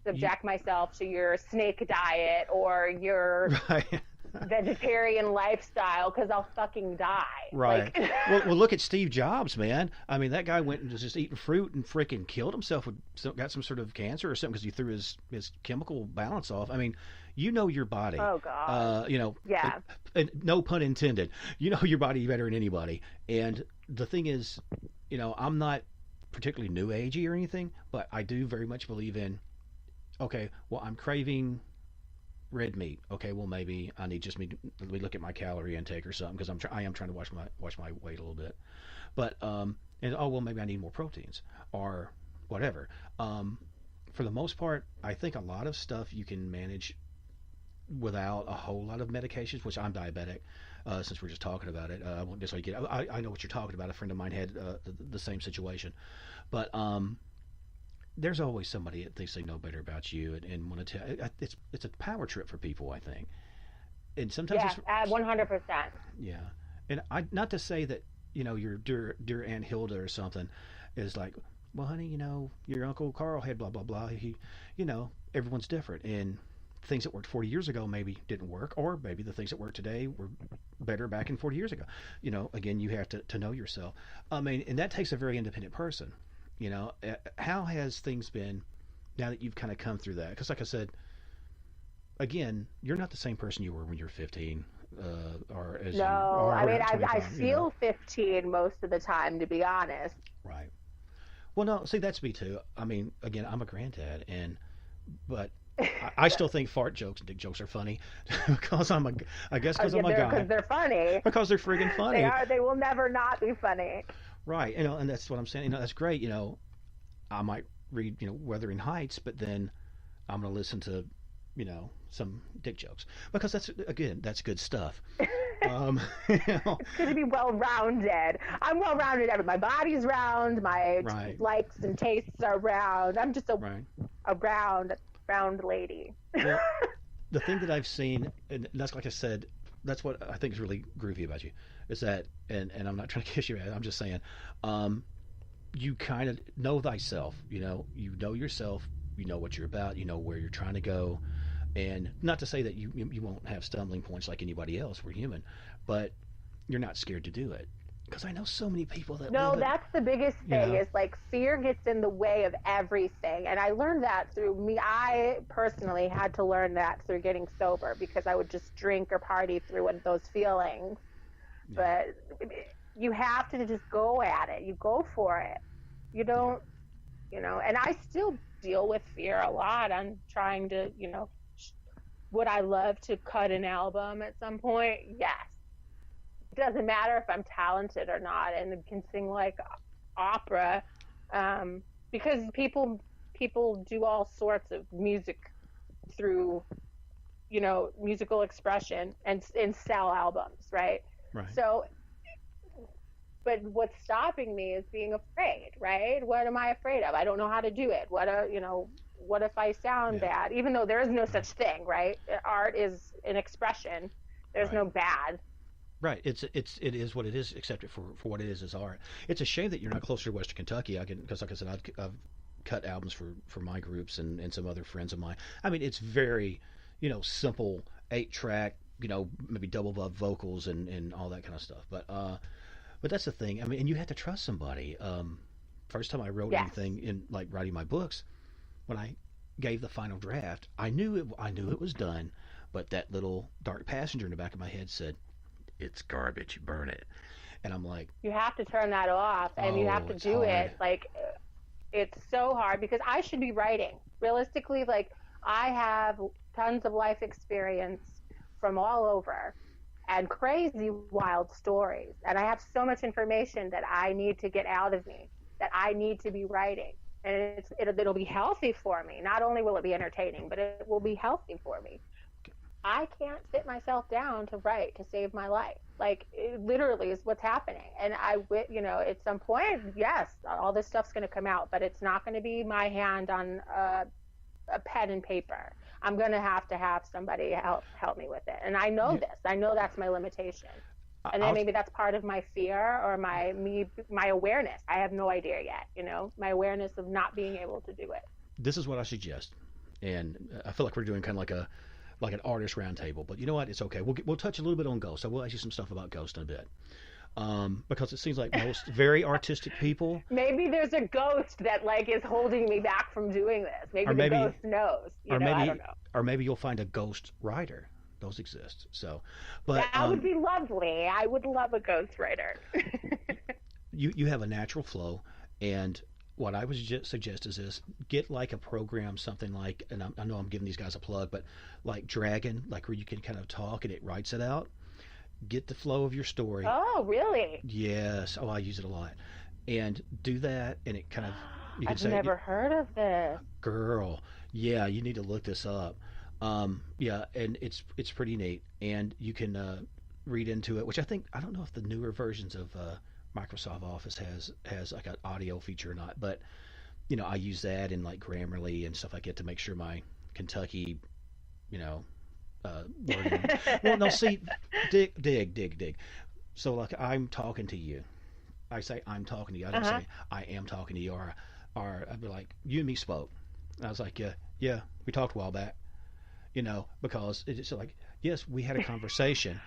subject myself to your snake diet or your Right. vegetarian lifestyle, because I'll fucking die. Right. Like, well, look at Steve Jobs, man. I mean, that guy went and was just eating fruit and freaking killed himself got some sort of cancer or something because he threw his chemical balance off. I mean, you know your body. oh God. Yeah. And no pun intended. You know your body better than anybody. And the thing is, I'm not particularly new agey or anything, but I do very much believe in, okay, well, I'm craving red meat. Okay, well, maybe I need let me look at my calorie intake or something, because I am trying to watch my weight a little bit. But and well, maybe I need more proteins or whatever. For the most part, I think a lot of stuff you can manage without a whole lot of medications, which I'm diabetic. Since we're just talking about it, I won't necessarily get. I know what you're talking about. A friend of mine had the same situation, but there's always somebody that thinks they know better about you and want to tell. It's a power trip for people, I think, and sometimes Yeah, 100%. yeah. And not to say that your dear Aunt Hilda or something is like, well, honey, your Uncle Carl had blah blah blah. He, everyone's different, and things that worked 40 years ago maybe didn't work, or maybe the things that work today were better back in 40 years ago. Again, you have to know yourself. I mean, and that takes a very independent person. How has things been now that you've kind of come through that? Because like I said, again, you're not the same person you were when you were 15, or as No, you are I mean, at 25, I feel 15 most of the time, to be honest. Right. Well, no, see, that's me too. I mean, again, I'm a granddad, but I still think fart jokes and dick jokes are funny because I guess because I'm a guy. Because they're funny. Because they're friggin' funny. They are. They will never not be funny. Right. And that's what I'm saying. That's great. I might read, Wuthering Heights, but then I'm going to listen to, some dick jokes because that's good stuff. It's going to be well-rounded. I'm well-rounded. My body's round. My Right. likes and tastes are round. I'm just Right. a round lady. Well, the thing that I've seen, and that's like I said, that's what I think is really groovy about you, is that, and I'm not trying to kiss your ass, I'm just saying, you kind of know thyself. You know yourself. You know what you're about. You know where you're trying to go. And not to say that you won't have stumbling points like anybody else. We're human, but you're not scared to do it. Because I know so many people that No, live that's the biggest thing, know. is like fear gets in the way of everything. And I learned that through me. I personally had to learn that through getting sober, because I would just drink or party through those feelings. Yeah. But you have to just go at it. You go for it. You don't, and I still deal with fear a lot. I'm trying to, would I love to cut an album at some point? Yes. It doesn't matter if I'm talented or not and can sing like opera, because people do all sorts of music through, musical expression and sell albums, right? Right. So, but what's stopping me is being afraid, right? What am I afraid of? I don't know how to do it. What if I sound bad? Even though there is no such thing, right? Art is an expression. There's no bad. Right. It is what it is. Accept it for what it is art. It's a shame that you're not closer to Western Kentucky. Because like I said, I've cut albums for my groups and some other friends of mine. I mean, it's very, simple 8-track, maybe double bub vocals and all that kind of stuff. But that's the thing. I mean, and you have to trust somebody. First time I wrote anything in like writing my books, when I gave the final draft, I knew it was done, but that little dark passenger in the back of my head said, "It's garbage. Burn it." And I'm like, you have to turn that off, and you have to do it. Like, it's so hard, because I should be writing. Realistically, like, I have tons of life experience from all over, and crazy, wild stories. And I have so much information that I need to get out of me, that I need to be writing. And it'll be healthy for me. Not only will it be entertaining, but it will be healthy for me. I can't sit myself down to write to save my life. Like, it literally is what's happening. And at some point, yes, all this stuff's going to come out, but it's not going to be my hand on a pen and paper. I'm going to have somebody help me with it. And I know this. I know that's my limitation. And then maybe that's part of my fear or my awareness. I have no idea yet, my awareness of not being able to do it. This is what I suggest. And I feel like we're doing kind of like an artist roundtable, but you know what? It's okay. We'll touch a little bit on ghosts. I will ask you some stuff about ghosts in a bit. Because it seems like most very artistic people. Maybe there's a ghost that is holding me back from doing this. Maybe the ghost knows. I don't know. Or maybe you'll find a ghost writer. Those exist. So, but that would be lovely. I would love a ghost writer. you have a natural flow, and what I would suggest is this: get like a program, something like, and I know I'm giving these guys a plug, but like Dragon, like where you can kind of talk and it writes it out. Get the flow of your story. Oh, really? Yes. Oh, I use it a lot. And do that, and it kind of, you can I've never heard of this. Girl, yeah, you need to look this up. Yeah, and it's pretty neat, and you can read into it, which I don't know if the newer versions of Microsoft Office has like an audio feature or not, but I use that in like Grammarly and stuff like that to make sure my Kentucky, wording. Well, no, see, dig. So like I'm talking to you. I say I'm talking to you. I don't say I am talking to you, or I'd be like, you and me spoke. And I was like, yeah, we talked a while back. Because it's like, yes, we had a conversation,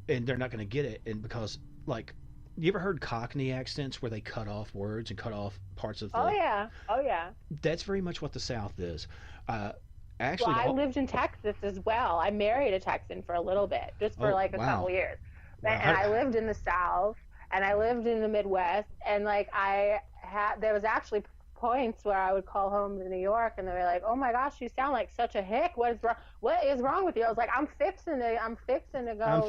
and they're not going to get it. And because, like, you ever heard Cockney accents where they cut off words and cut off parts of the... Oh, yeah. That's very much what the South is. Actually, I lived in Texas as well. I married a Texan for a little bit, just for a couple years. Wow. And I lived in the South, and I lived in the Midwest, and, there was actually points where I would call home to New York, and they were like, "Oh my gosh, you sound like such a hick. What is wrong with you?" I was like, "I'm fixing to go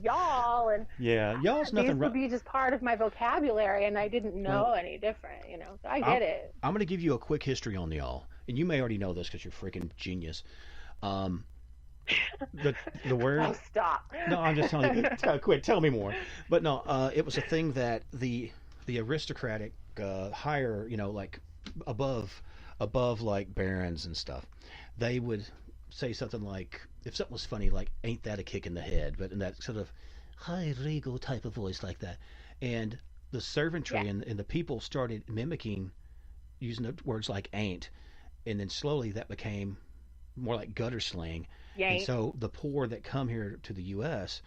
y'all." And yeah, y'all's nothing. These would be just part of my vocabulary, and I didn't know any different. So I get it. I'm going to give you a quick history on y'all, and you may already know this because you're freaking genius. The word. Oh, stop. No, I'm just telling you. Quit. Tell me more. But no, it was a thing that the aristocratic higher, like above like barons and stuff, they would say something like, if something was funny, like, "Ain't that a kick in the head?" But in that sort of high regal type of voice like that. And the servantry and the people started mimicking, using the words like "ain't," and then slowly that became more like gutter slang. Yank. And so the poor that come here to the U.S.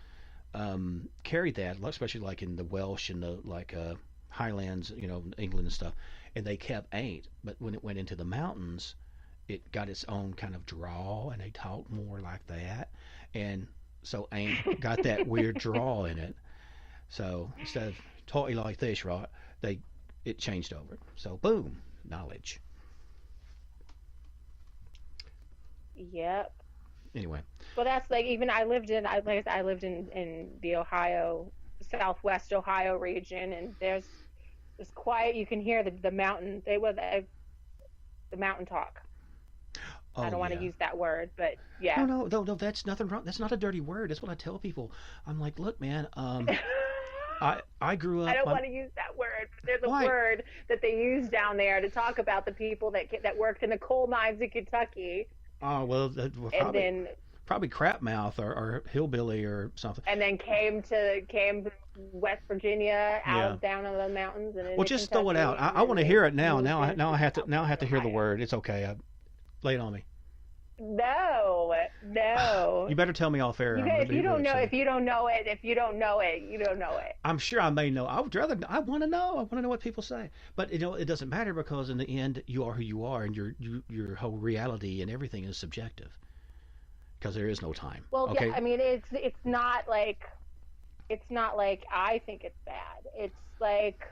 Carried that, especially like in the Welsh and the Highlands, England and stuff, and they kept "ain't," but when it went into the mountains, it got its own kind of drawl, and they talked more like that, and so "ain't" got that weird drawl in it. So instead of talking like this, right, it changed over. So boom, knowledge. Yep. Anyway. Well, that's like, even I lived in the Ohio, Southwest Ohio region, and there's quiet. You can hear the mountain. The mountain talk. I don't want to use that word, but yeah. No. That's nothing wrong. That's not a dirty word. That's what I tell people. I'm like, look, man. I grew up. I don't want to use that word. But there's a word that they use down there to talk about the people that worked in the coal mines in Kentucky. Oh well, probably crap mouth or hillbilly or something. And then came to West Virginia, down on the mountains. And well, just throw it out. I want to hear it now. Now I have to hear the word. It's okay. Lay it on me. No. You better tell me off air. If you don't know it, you don't know it. I'm sure I may know. I want to know. I want to know what people say. But it doesn't matter, because in the end, you are who you are, and your whole reality and everything is subjective. Because there is no time. Well, okay? Yeah. I mean, it's not like I think it's bad. It's like.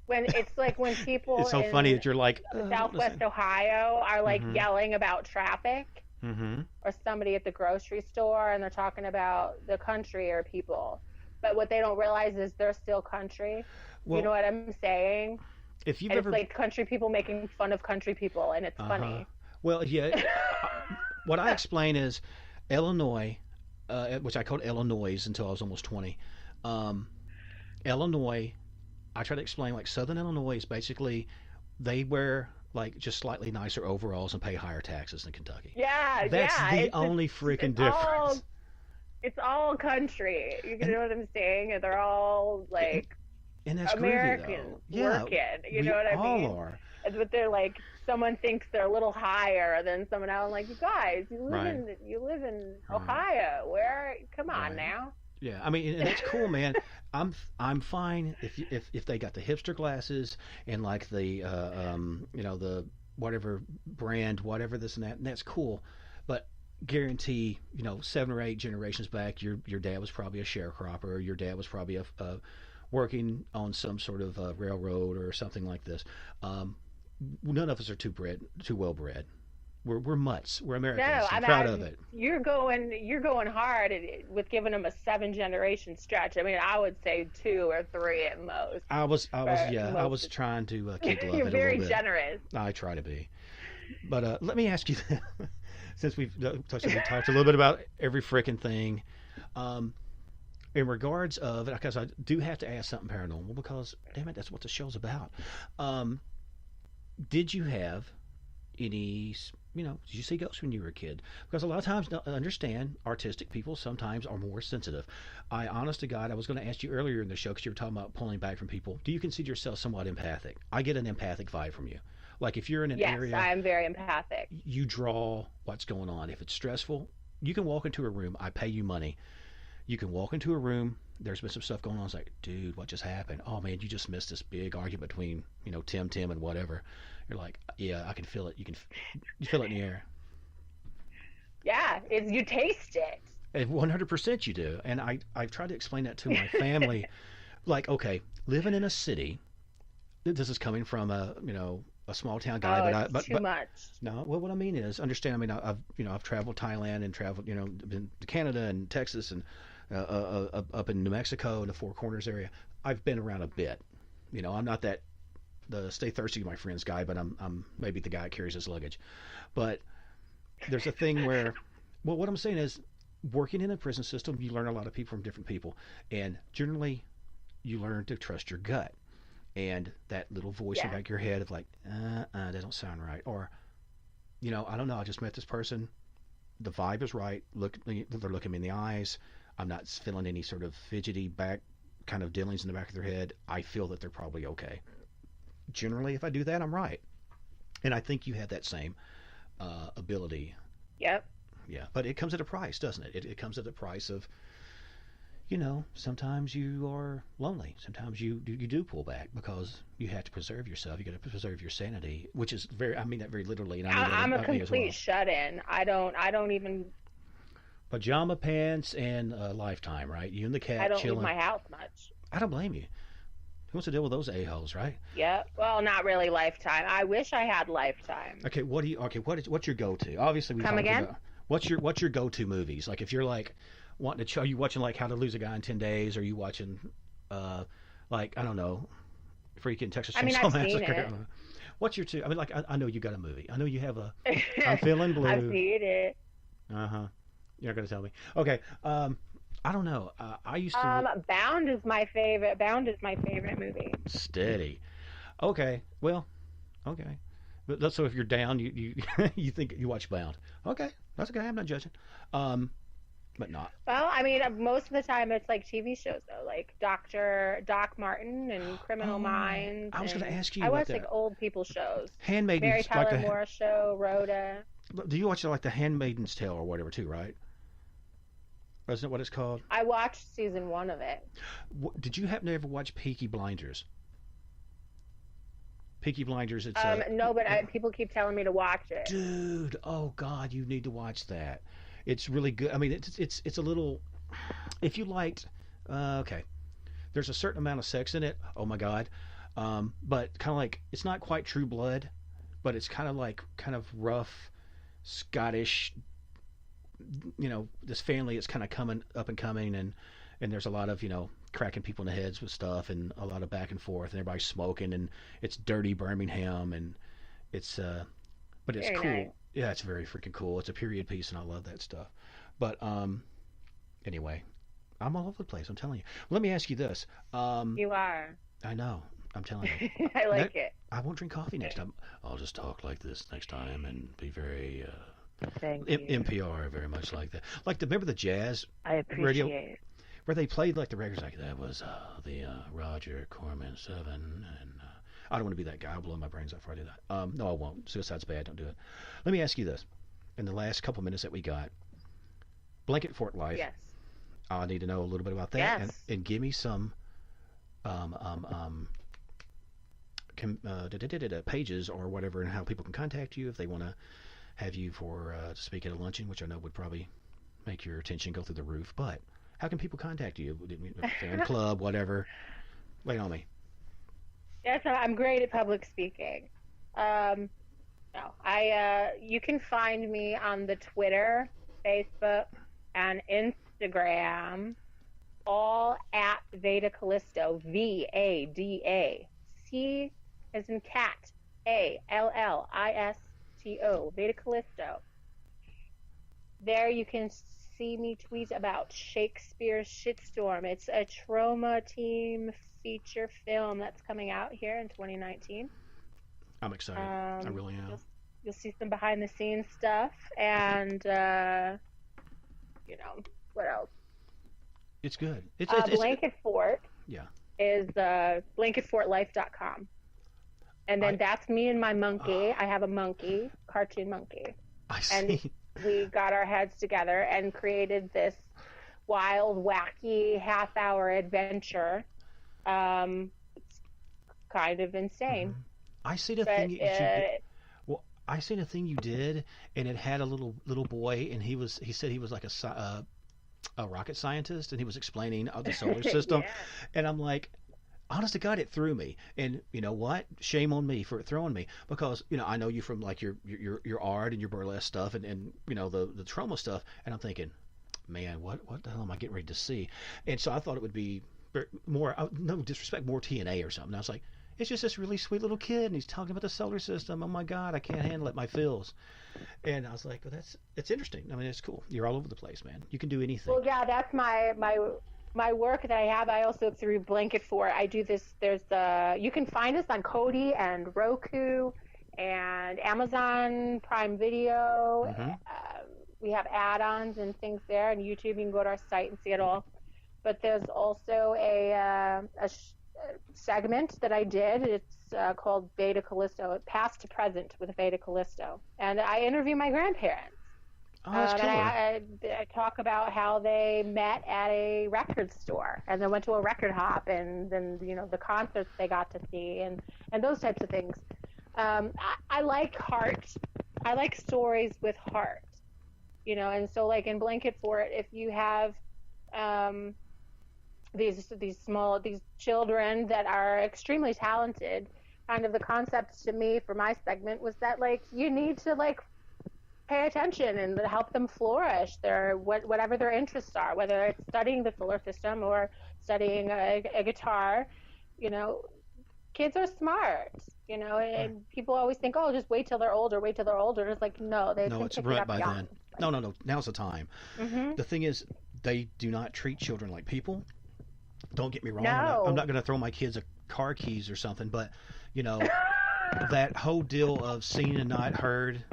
When people it's so funny that you're like Southwest Ohio are like yelling about traffic, Mm-hmm. or somebody at the grocery store, and they're talking about the country or people. But what they don't realize is they're still country. You know Well, what I'm saying? if you've And it's ever, like country people making fun of country people, and it's uh-huh. funny. Well, yeah. What I explain is Illinois, which I called Illinois until I was almost 20. Um, Illinois, I try to explain like Southern Illinois is basically they wear like just slightly nicer overalls and pay higher taxes than Kentucky. Yeah, That's yeah. the only freaking difference. It's all country. You And know what I'm saying? And they're all and, like and that's groovy Americans though. Yeah, working. You we know what I all mean? are. But they're like, someone thinks they're a little higher than someone else. I'm like, you guys, Right. you live in Right. Ohio. Where? Come on Right. now. Yeah, I mean, and that's cool, man. I'm fine if they got the hipster glasses and like the the whatever brand, whatever this and that's cool. But guarantee, 7 or 8 generations back, your dad was probably a sharecropper, or your dad was probably a working on some sort of railroad or something like this. None of us are too well bred. We're mutts. We're Americans. No, I'm proud of it. you're going hard with giving them a 7 generation stretch. I mean, I would say 2 or 3 at most. I was trying to kid glove You're it a very little bit. generous. I try to be. But let me ask you, since we talked a little bit about every freaking thing, in regards of, because I do have to ask something paranormal, because damn it, that's what the show's about. Did you have any, did you see ghosts when you were a kid? Because a lot of times, understand, artistic people sometimes are more sensitive. Honest to God, I was going to ask you earlier in the show, because you were talking about pulling back from people. Do you consider yourself somewhat empathic? I get an empathic vibe from you. Like if you're in an area, Yes, I'm very empathic. you draw what's going on. If it's stressful, you can walk into a room. I pay you money. You can walk into a room. There's been some stuff going on. It's like, dude, what just happened? Oh man, you just missed this big argument between Tim and whatever. You're like, yeah, I can feel it. You feel it in the air. Yeah, you taste it. And 100% you do. And I've tried to explain that to my family. Like, okay, living in a city. This is coming from a small town guy, Oh, but it's too much. no. Well, what I mean is, understand. I mean, I've traveled Thailand and traveled, been to Canada and Texas and up in New Mexico and the Four Corners area. I've been around a bit. I'm not the stay thirsty my friends guy, but I'm maybe the guy that carries his luggage. But there's a thing where, well, what I'm saying is, working in a prison system, you learn a lot of people from different people, and generally, you learn to trust your gut. And that little voice in the Yeah. back of your head of like, that don't sound right. Or, I don't know, I just met this person. The vibe is right. They're looking me in the eyes. I'm not feeling any sort of fidgety back kind of dealings in the back of their head. I feel that they're probably okay. Generally, if I do that, I'm right. And I think you have that same ability. Yep. Yeah. But it comes at a price, doesn't it? It comes at a price of, sometimes you are lonely. Sometimes you do pull back because you have to preserve yourself. You got to preserve your sanity, which is I mean that very literally. And I mean I'm that a about me as well. complete shut-in. I don't even. Pajama pants and Lifetime, right? You and the cat I don't chilling. leave my house much. I don't blame you. Who wants to deal with those a-holes, right? Yeah. Well, not really Lifetime. I wish I had Lifetime. Okay, what's your go-to? Obviously, we Come talked again? about what's your go-to movies? Like if you're like wanting to, are you watching like How to Lose a Guy in 10 Days? Or are you watching like I don't know, freaking Texas I mean, Chainsaw I've seen Massacre? it. What's your two? I mean, like I know you got a movie. I know you have a. I'm feeling blue. I've seen it. Uh-huh. You're not gonna tell me. Okay. I don't know. I used to. Bound is my favorite. Bound is my favorite movie. Steady. Okay. Well. Okay. But so if you're down, you you think you watch Bound. Okay. That's okay. I'm not judging. But not. Well, I mean, most of the time it's like TV shows though, like Doc Martin and Criminal Minds. I was going to ask you I about watch that. like old people shows. Handmaid's Mary like Tyler Moore show, Rhoda. Do you watch like the Handmaid's Tale or whatever too, right? Isn't it what it's called? I watched season 1 of it. Did you happen to ever watch Peaky Blinders? Peaky Blinders, it's no, but people keep telling me to watch it. dude, oh God, you need to watch that. It's really good. I mean, it's a little. If you liked, okay, there's a certain amount of sex in it. Oh my God, but kind of like it's not quite True Blood, but it's kind of like kind of rough, Scottish, this family is kind of coming up and coming, and there's a lot of, cracking people in the heads with stuff and a lot of back and forth and everybody's smoking and it's dirty Birmingham and it's but it's Very cool. nice. Yeah, it's very freaking cool. It's a period piece and I love that stuff. But anyway, I'm all over the place, I'm telling you. Let me ask you this. You are. I know. I'm telling you. I like it. I won't drink coffee next time. I'll just talk like this next time and be very Thank you. NPR, very much like that. Like remember the jazz I appreciate radio it. where they played like the records like that was the Roger Corman 7 and I don't want to be that guy. I'll blow my brains out before I do that. No, I won't. Suicide's bad. Don't do it. Let me ask you this. In the last couple minutes that we got, Blanket Fort Life. Yes. I need to know a little bit about that Yes. and give me some pages or whatever and how people can contact you if they want to have you for to speak at a luncheon, which I know would probably make your attention go through the roof. But how can people contact you? Fan club, whatever. Lay it on me. Yes, I'm great at public speaking. No, you can find me on the Twitter, Facebook, and Instagram, all at Vada Callistro, Vada, C as in cat, Allisto, Vada Callistro. There you can see me tweet about Shakespeare Shitstorm. It's a Troma team feature film that's coming out here in 2019. I'm excited. I really am. You'll see some behind the scenes stuff and what else? It's good. Blanket Fort. Yeah. Is blanketfortlife.com. And then that's me and my monkey. I have a monkey, cartoon monkey. I see. And we got our heads together and created this wild, wacky half-hour adventure. It's kind of insane. Mm-hmm. I see the thing you did. Well, I seen a thing you did, and it had a little boy, and he said he was like a rocket scientist, and he was explaining the solar system, Yeah. and I'm like, honest to God, it threw me. And you know what? Shame on me for it throwing me, because I know you from like your art and your burlesque stuff, and the Troma stuff, and I'm thinking, man, what the hell am I getting ready to see? And so I thought it would be more, no disrespect, more TNA or something. I was like, it's just this really sweet little kid, and he's talking about the solar system. Oh my God, I can't handle it. My feels. And I was like, well, it's interesting. I mean, it's cool. You're all over the place, man. You can do anything. Well, yeah, that's my work that I have. I also, through Blanket Fort, I do this. You can find us on Kodi and Roku and Amazon Prime Video. Mm-hmm. We have add-ons and things there, and YouTube. You can go to our site and see it all. But there's also a segment that I did. It's called Vada Callistro, Past to Present with Vada Callistro. And I interview my grandparents. Oh, that's cool. And I talk about how they met at a record store and then went to a record hop and then, the concerts they got to see and those types of things. I like heart. I like stories with heart, and so like in Blanket Fort, if you have these children that are extremely talented, kind of the concept to me for my segment was that like you need to like pay attention and help them flourish whatever their interests are, whether it's studying the solar system or studying a guitar. Kids are smart, and people always think, oh, just wait till they're older. It's like, no, they can it's pick right it up by young. then. No, now's the time. Mm-hmm. The thing is, they do not treat children like people. Don't get me wrong. No. I'm not going to throw my kids a car keys or something, but that whole deal of seen and not heard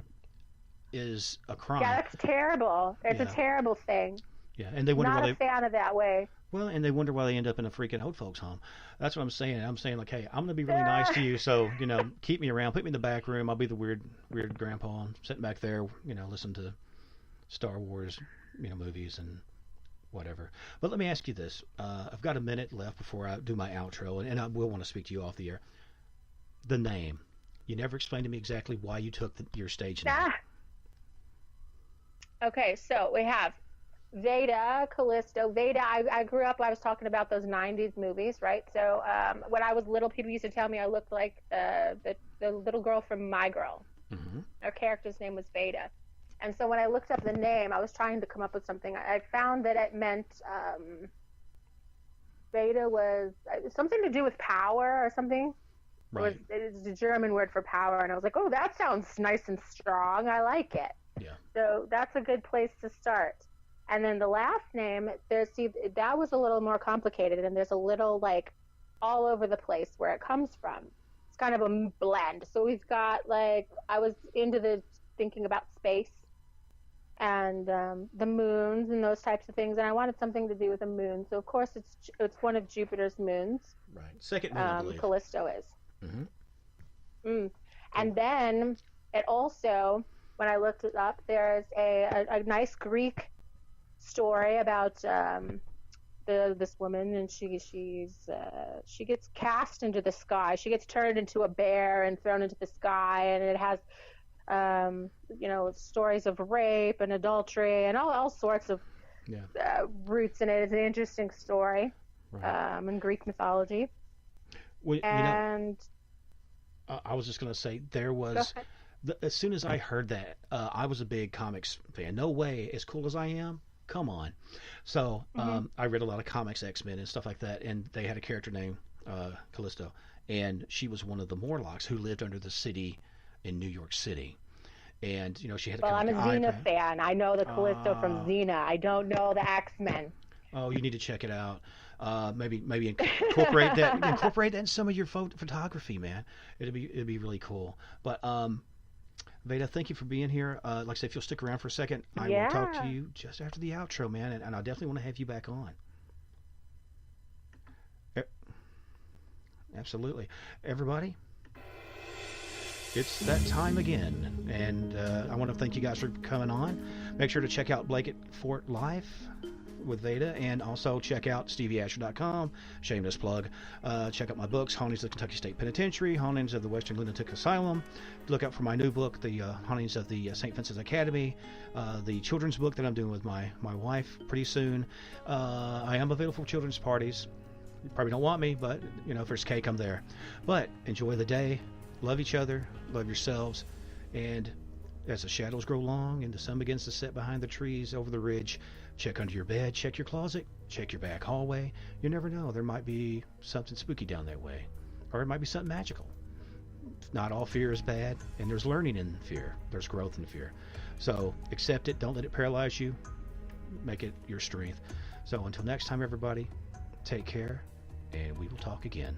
is a crime. Yeah, that's terrible. It's a terrible thing. Yeah, and they wonder not why a fan of that way. Well, and they wonder why they end up in a freaking old folks' home. That's what I'm saying. I'm saying like, hey, I'm going to be really nice to you, so keep me around, put me in the back room. I'll be the weird grandpa. I'm sitting back there, listen to Star Wars, movies and whatever. But let me ask you this. I've got a minute left before I do my outro, and I will want to speak to you off the air. The name. You never explained to me exactly why you took your stage name. Okay, so we have Vada Callistro. Vada, I grew up, I was talking about those 90s movies, right? So when I was little, people used to tell me I looked like the little girl from My Girl. Mm-hmm. Our character's name was Vada. And so when I looked up the name, I was trying to come up with something. I found that it meant Veda was something to do with power or something. Right. It's a German word for power, and I was like, oh, that sounds nice and strong. I like it. Yeah. So that's a good place to start. And then the last name, that was a little more complicated, and there's a little like all over the place where it comes from. It's kind of a blend. So we've got like, I was into thinking about space and the moons and those types of things, and I wanted something to do with the moon. So of course it's one of Jupiter's moons. Right. Second moon, I believe. Callisto is. Mm-hmm. And then it also, when I looked it up, there's a nice Greek story about this woman, and she gets cast into the sky. She gets turned into a bear and thrown into the sky, and it has stories of rape and adultery and all sorts of roots in it. It's an interesting story in Greek mythology. Well, I was just going to say, there was, as soon as I heard that, I was a big comics fan. No way, as cool as I am, come on. So I read a lot of comics, X-Men and stuff like that, and they had a character named Callisto, and she was one of the Morlocks who lived under the city in New York City. And, she had I'm a Xena fan. I know the Callisto from Xena. I don't know the X-Men. Oh, you need to check it out. Maybe incorporate that in some of your photography, man. It'd be really cool. But Veda, thank you for being here. Like I said, if you'll stick around for a second, I will talk to you just after the outro, man, and I definitely want to have you back on. Absolutely. Everybody, it's that time again, and I want to thank you guys for coming on. Make sure to check out Blake at Fort Life with Veda, and also check out stevieasher.com. Shameless plug. Check out my books, Hauntings of the Kentucky State Penitentiary, Hauntings of the Western Lunatic Asylum. Look out for my new book, the Hauntings of the St. Vincent's Academy, the children's book that I'm doing with my wife pretty soon. I am available for children's parties. You probably don't want me, but if there's cake, I'm there. But enjoy the day, love each other, love yourselves, and as the shadows grow long and the sun begins to set behind the trees over the ridge, check under your bed, check your closet, check your back hallway. You never know, there might be something spooky down that way, or it might be something magical. Not all fear is bad, and there's learning in fear. There's growth in fear. So accept it, don't let it paralyze you, make it your strength. So until next time, everybody, take care, and we will talk again.